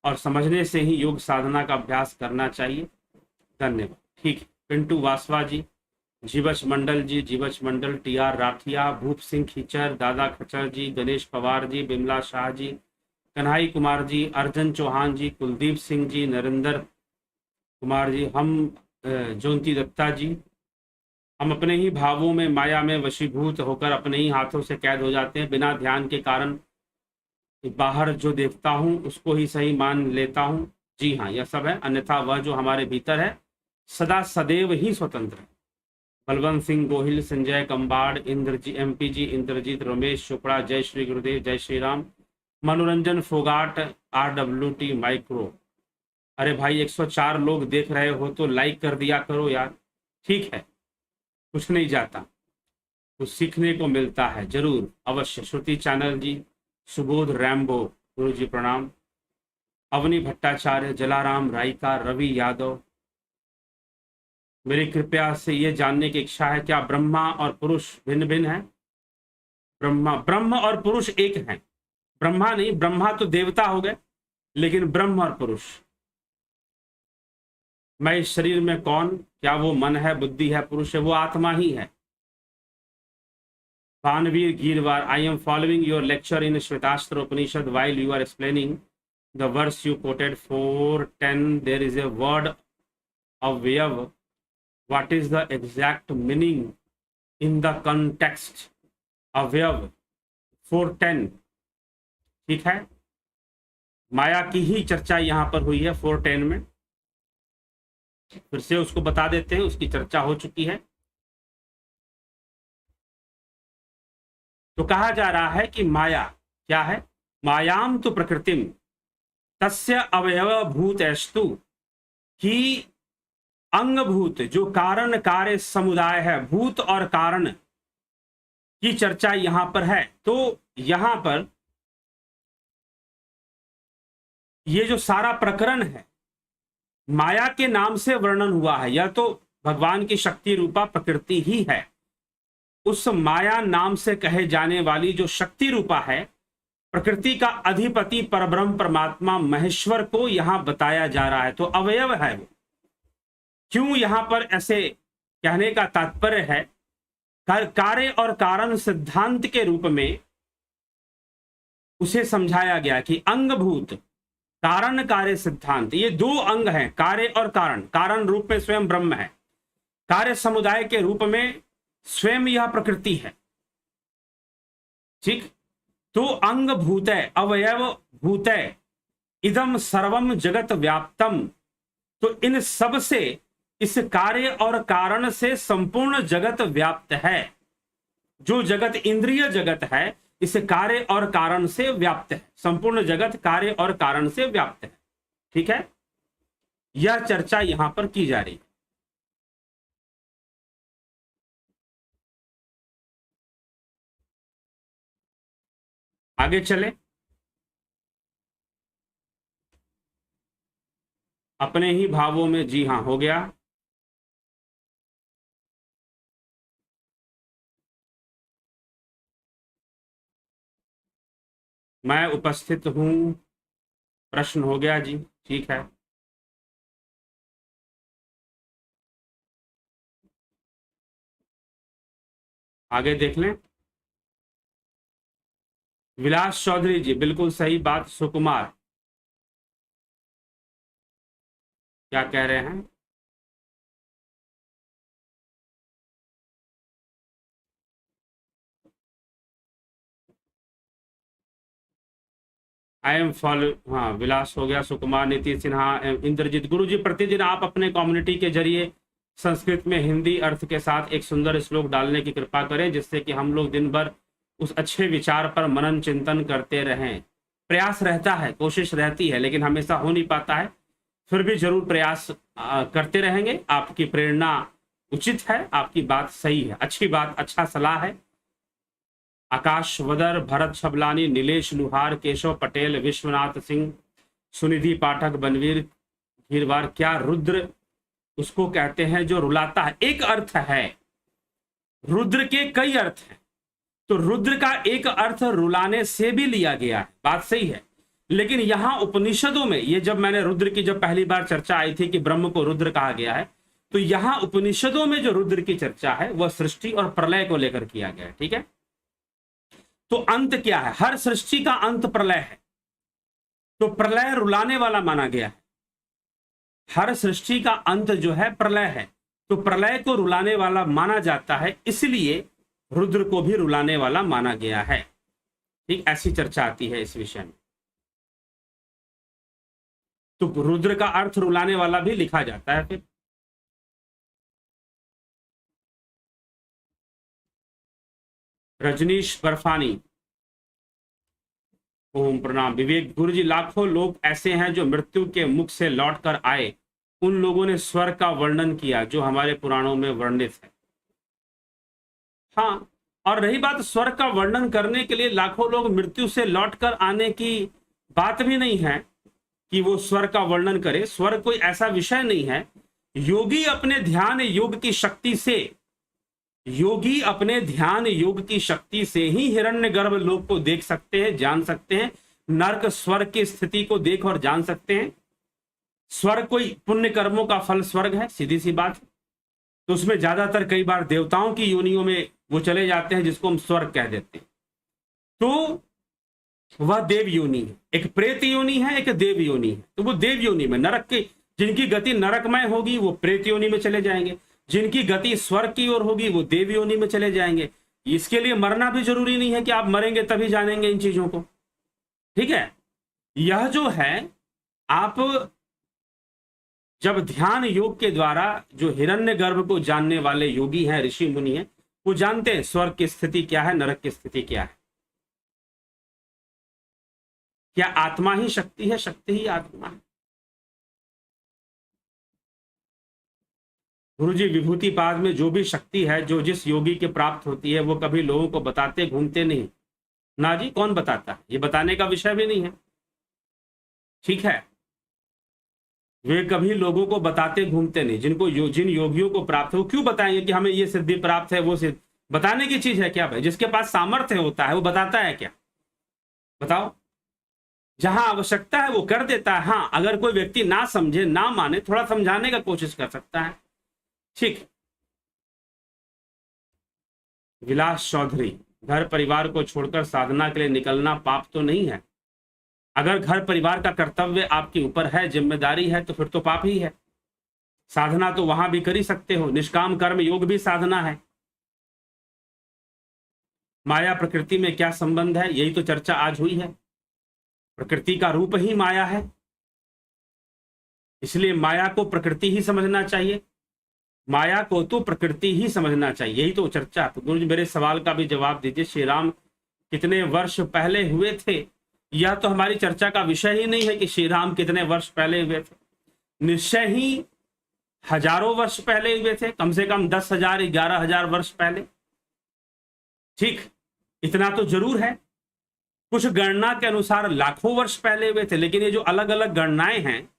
और समझने से ही योग साधना का अभ्यास करना चाहिए। धन्यवाद। ठीक है, पिंटू वासवा जी, जीवच मंडल जी, जीवच मंडल, टी.आर. राठिया, भूप सिंह खीचर, दादा खचर जी, गणेश पवार जी, बिमला शाह जी, कन्हई कुमार जी, अर्जन चौहान जी, कुलदीप सिंह जी, नरेंद्र कुमार जी, हम ज्योति दत्ता जी, हम अपने ही भावों में, माया में वशीभूत होकर अपने ही हाथों से कैद हो जाते हैं। बिना ध्यान के कारण बाहर जो देखता हूं उसको ही सही मान लेता हूं। जी हाँ, यह सब है, अन्यथा वह जो हमारे भीतर है सदा सदैव ही स्वतंत्र है। बलवंत सिंह गोहिल, संजय कंबाड़, इंद्रजी, MP जी, इंद्रजीत, रमेश चोपड़ा, जय श्री गुरुदेव, जय श्री राम। मनोरंजन फोगाट, RWT माइक्रो, अरे भाई 104 लोग देख रहे हो तो लाइक कर दिया करो यार। ठीक है, कुछ नहीं जाता, कुछ सीखने को मिलता है, जरूर अवश्य। श्रुति चैनल जी, सुबोध रैम्बो, गुरु जी प्रणाम। अवनी भट्टाचार्य, जलाराम रायका, रवि यादव, मेरी कृपया से ये जानने की इच्छा है, क्या ब्रह्मा और पुरुष भिन्न भिन्न है? ब्रह्म और पुरुष एक हैं। ब्रह्मा नहीं, ब्रह्मा तो देवता हो गए, लेकिन ब्रह्म और पुरुष। मैं इस शरीर में कौन? क्या वो मन है, बुद्धि है, पुरुष है? वो आत्मा ही है। Banvir Girwar, I am following your lecture in Shvetashtra Upanishad. While you are explaining the verse you quoted 4:10, there is a word avyav. What is the exact meaning in the context? Avyav 4:10, ठीक है, माया की ही चर्चा यहाँ पर हुई है 4:10 में। फिर से उसको बता देते हैं, उसकी चर्चा हो चुकी है। तो कहा जा रहा है कि माया क्या है? मायाम तो प्रकृतिम तस्य अवयव भूतस्तु, कि अंगभूत जो कारण कार्य समुदाय है, भूत और कारण की चर्चा यहां पर है। तो यहां पर ये जो सारा प्रकरण है माया के नाम से वर्णन हुआ है, यह तो भगवान की शक्ति रूपा प्रकृति ही है। उस माया नाम से कहे जाने वाली जो शक्ति रूपा है प्रकृति का अधिपति परब्रह्म परमात्मा महेश्वर को यहां बताया जा रहा है। तो अवयव है वो। क्यों यहां पर ऐसे कहने का तात्पर्य है, कार्य और कारण सिद्धांत के रूप में उसे समझाया गया कि अंगभूत कारण कार्य सिद्धांत, ये दो अंग हैं, कार्य और कारण। कारण रूप में स्वयं ब्रह्म है, कार्य समुदाय के रूप में स्वयं यह प्रकृति है। ठीक, तो अंग भूतय अवयव भूतय इदम सर्वम जगत व्याप्तम। तो इन सब से, इस कार्य और कारण से संपूर्ण जगत व्याप्त है। जो जगत इंद्रिय जगत है इस कार्य और कारण से व्याप्त है। संपूर्ण जगत कार्य और कारण से व्याप्त है। ठीक है, यह चर्चा यहां पर की जा रही है। आगे चले, अपने ही भावों में, जी हां हो गया। मैं उपस्थित हूं, प्रश्न हो गया जी, ठीक है। आगे देख लें। विलास चौधरी जी, बिल्कुल सही बात। सुकुमार क्या कह रहे हैं? आई एम फॉलो, हाँ विलास हो गया, सुकुमार, नीतीश सिन्हा, इंद्रजीत। गुरु जी प्रतिदिन आप अपने कम्युनिटी के जरिए संस्कृत में हिंदी अर्थ के साथ एक सुंदर श्लोक डालने की कृपा करें, जिससे कि हम लोग दिन भर उस अच्छे विचार पर मनन चिंतन करते रहें। प्रयास रहता है, कोशिश रहती है, लेकिन हमेशा हो नहीं पाता है। फिर भी जरूर प्रयास करते रहेंगे। आपकी प्रेरणा उचित है, आपकी बात सही है, अच्छी बात, अच्छा सलाह है। आकाश वदर, भरत छबलानी, नीलेश लुहार, केशव पटेल, विश्वनाथ सिंह, सुनिधि पाठक, बनवीर घीरवार। क्या रुद्र उसको कहते हैं जो रुलाता है? एक अर्थ है, रुद्र के कई अर्थ हैं। तो रुद्र का एक अर्थ रुलाने से भी लिया गया है, बात सही है। लेकिन यहां उपनिषदों में, ये जब मैंने रुद्र की जब पहली बार चर्चा आई थी कि ब्रह्म को रुद्र कहा गया है, तो यहां उपनिषदों में जो रुद्र की चर्चा है वह सृष्टि और प्रलय को लेकर किया गया है। ठीक है, तो अंत क्या है? हर सृष्टि का अंत प्रलय है, तो प्रलय रुलाने वाला माना गया है। हर सृष्टि का अंत जो है प्रलय है, तो प्रलय को रुलाने वाला माना जाता है, इसलिए रुद्र को भी रुलाने वाला माना गया है। ठीक, ऐसी चर्चा आती है इस विषय में। तो रुद्र का अर्थ रुलाने वाला भी लिखा जाता है। फिर रजनीश बर्फानी, ओम प्रणाम। विवेक, गुरु जी लाखों लोग ऐसे हैं जो मृत्यु के मुख से लौट कर आए, उन लोगों ने स्वर्ग का वर्णन किया जो हमारे पुराणों में वर्णित है। हाँ, और रही बात स्वर्ग का वर्णन करने के लिए लाखों लोग मृत्यु से लौटकर आने की बात भी नहीं है कि वो स्वर्ग का वर्णन करे। स्वर्ग कोई ऐसा विषय नहीं है। योगी अपने ध्यान योग की शक्ति से, योगी अपने ध्यान योग की शक्ति से ही हिरण्यगर्भ लोक को देख सकते हैं, जान सकते हैं। नरक स्वर्ग की स्थिति को देख और जान सकते हैं। स्वर्ग कोई पुण्य कर्मों का फल स्वर्ग है, सीधी सी बात। तो उसमें ज्यादातर कई बार देवताओं की योनियों में वो चले जाते हैं, जिसको हम स्वर्ग कह देते हैं। तो वह देव योनि है, एक प्रेत योनि है, एक देव योनि है। तो वो देव योनि में, नरक की जिनकी गति नरकमय होगी वो प्रेत योनि में चले जाएंगे, जिनकी गति स्वर्ग की ओर होगी वो देव योनि में चले जाएंगे। इसके लिए मरना भी जरूरी नहीं है कि आप मरेंगे तभी जानेंगे इन चीजों को। ठीक है, यह जो है, आप जब ध्यान योग के द्वारा जो हिरण्यगर्भ को जानने वाले योगी हैं, ऋषि मुनि हैं, वो जानते हैं स्वर्ग की स्थिति क्या है, नरक की स्थिति क्या है। क्या आत्मा ही शक्ति है? शक्ति ही आत्मा है। गुरु जी, विभूति पाद में जो भी शक्ति है, जो जिस योगी के प्राप्त होती है, वो कभी लोगों को बताते घूमते नहीं। ना जी, कौन बताता है? ये बताने का विषय भी नहीं है। ठीक है, वे कभी लोगों को बताते घूमते नहीं। जिन योगियों को प्राप्त है वो क्यों बताएंगे कि हमें ये सिद्धि प्राप्त है, वो सिद्ध बताने की चीज है क्या भाई? जिसके पास सामर्थ्य होता है वो बताता है क्या? बताओ। जहां आवश्यकता है वो कर देता है। हाँ, अगर कोई व्यक्ति ना समझे, ना माने, थोड़ा समझाने का कोशिश कर सकता है। ठीक। विलास चौधरी, घर परिवार को छोड़कर साधना के लिए निकलना पाप तो नहीं है? अगर घर परिवार का कर्तव्य आपके ऊपर है, जिम्मेदारी है, तो फिर तो पाप ही है। साधना तो वहां भी कर ही सकते हो। निष्काम कर्म योग भी साधना है। माया प्रकृति में क्या संबंध है, यही तो चर्चा आज हुई है। प्रकृति का रूप ही माया है, इसलिए माया को प्रकृति ही समझना चाहिए। माया को तो प्रकृति ही समझना चाहिए, यही तो चर्चा। तो गुरु जी मेरे सवाल का भी जवाब दीजिए। श्री राम कितने वर्ष पहले हुए थे? यह तो हमारी चर्चा का विषय ही नहीं है कि श्री राम कितने वर्ष पहले हुए थे। निश्चय ही हजारों वर्ष पहले हुए थे, कम से कम 10,000 11,000 वर्ष पहले। ठीक, इतना तो जरूर है। कुछ गणना के अनुसार लाखों वर्ष पहले हुए थे। लेकिन ये जो अलग अलग गणनाएं हैं,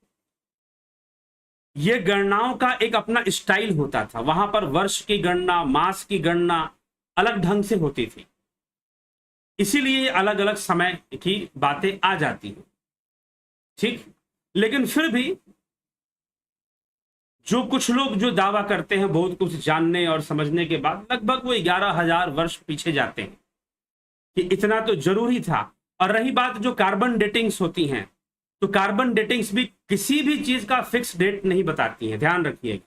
ये गणनाओं का एक अपना स्टाइल होता था। वहां पर वर्ष की गणना, मास की गणना अलग ढंग से होती थी, इसीलिए अलग अलग समय की बातें आ जाती हैं। ठीक, लेकिन फिर भी जो कुछ लोग जो दावा करते हैं बहुत कुछ जानने और समझने के बाद, लगभग वो 11,000 वर्ष पीछे जाते हैं कि इतना तो जरूरी था। और रही बात जो कार्बन डेटिंग्स होती हैं, तो कार्बन डेटिंग्स भी किसी भी चीज का फिक्स डेट नहीं बताती है, ध्यान रखिएगा।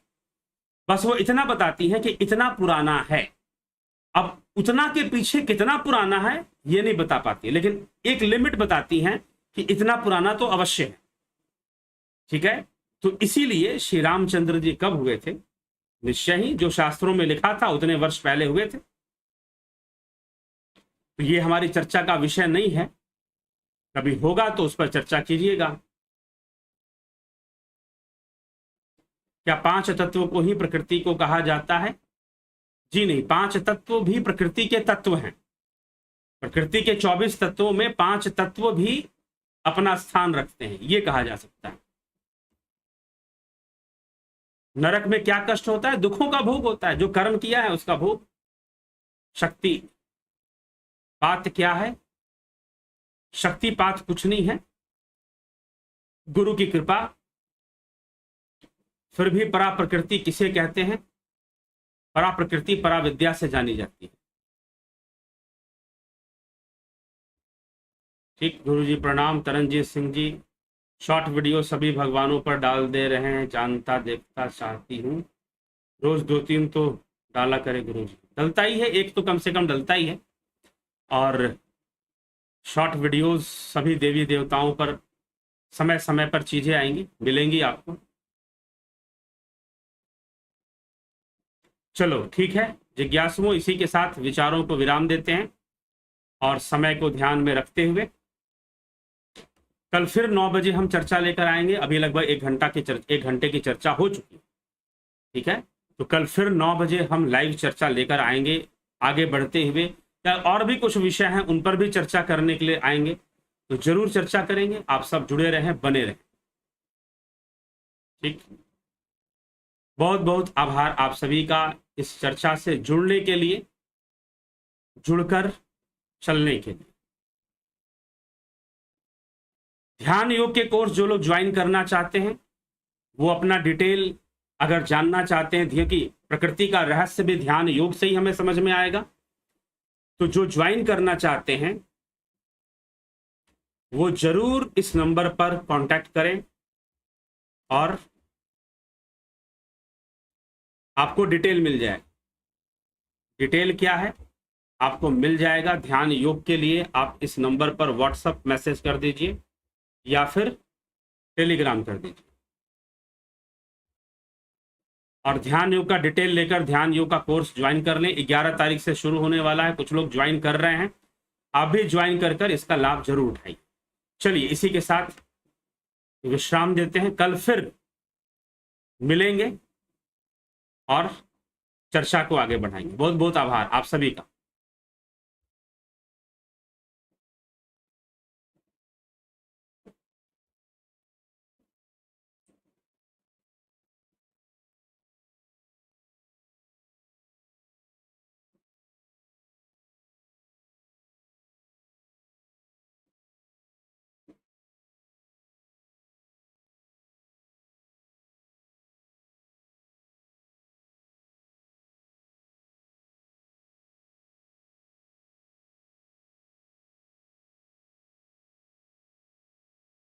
बस वो इतना बताती है कि इतना पुराना है। अब उतना के पीछे कितना पुराना है ये नहीं बता पाती, लेकिन एक लिमिट बताती है कि इतना पुराना तो अवश्य है। ठीक है, तो इसीलिए श्री रामचंद्र जी कब हुए थे? निश्चय ही जो शास्त्रों में लिखा था उतने वर्ष पहले हुए थे। तो ये हमारी चर्चा का विषय नहीं है, कभी होगा तो उस पर चर्चा कीजिएगा। क्या 5 तत्व को ही प्रकृति को कहा जाता है? जी नहीं, 5 तत्व भी प्रकृति के तत्व हैं। प्रकृति के 24 तत्वों में 5 तत्व भी अपना स्थान रखते हैं, ये कहा जा सकता है। नरक में क्या कष्ट होता है? दुखों का भोग होता है, जो कर्म किया है उसका भोग। शक्ति पात क्या है? शक्तिपात कुछ नहीं है, गुरु की कृपा। फिर भी परा प्रकृति किसे कहते हैं? परा प्रकृति परा विद्या से जानी जाती है। ठीक, गुरु जी प्रणाम। तरनजीत सिंह जी, शॉर्ट वीडियो सभी भगवानों पर डाल दे रहे हैं, जानता देखता चाहती हूँ, रोज 2-3 तो डाला करे गुरु जी। डलता ही है, एक तो कम से कम डलता ही है। और शॉर्ट वीडियोस सभी देवी देवताओं पर समय समय पर चीजें आएंगी, मिलेंगी आपको। चलो ठीक है जिज्ञासुओं, इसी के साथ विचारों को विराम देते हैं और समय को ध्यान में रखते हुए कल फिर 9 बजे हम चर्चा लेकर आएंगे। अभी लगभग 1 घंटे की चर्चा हो चुकी है। ठीक है, तो कल फिर 9 बजे हम लाइव चर्चा लेकर आएंगे। आगे बढ़ते हुए और भी कुछ विषय हैं, उन पर भी चर्चा करने के लिए आएंगे, तो जरूर चर्चा करेंगे। आप सब जुड़े रहें, बने रहें। ठीक, बहुत बहुत आभार आप सभी का इस चर्चा से जुड़ने के लिए, जुड़कर चलने के लिए। ध्यान योग के कोर्स जो लोग ज्वाइन करना चाहते हैं वो अपना डिटेल अगर जानना चाहते हैं, क्योंकि प्रकृति का रहस्य भी ध्यान योग से ही हमें समझ में आएगा, तो जो ज्वाइन करना चाहते हैं वो जरूर इस नंबर पर कांटेक्ट करें और आपको डिटेल मिल जाए। डिटेल क्या है आपको मिल जाएगा। ध्यान योग के लिए आप इस नंबर पर व्हाट्सएप मैसेज कर दीजिए या फिर टेलीग्राम कर दीजिए, और ध्यान योग का डिटेल लेकर ध्यान योग का कोर्स ज्वाइन कर लें। 11 तारीख से शुरू होने वाला है, कुछ लोग ज्वाइन कर रहे हैं, आप भी ज्वाइन कर इसका लाभ जरूर उठाइए। चलिए इसी के साथ विश्राम देते हैं, कल फिर मिलेंगे और चर्चा को आगे बढ़ाएंगे। बहुत बहुत आभार आप सभी का।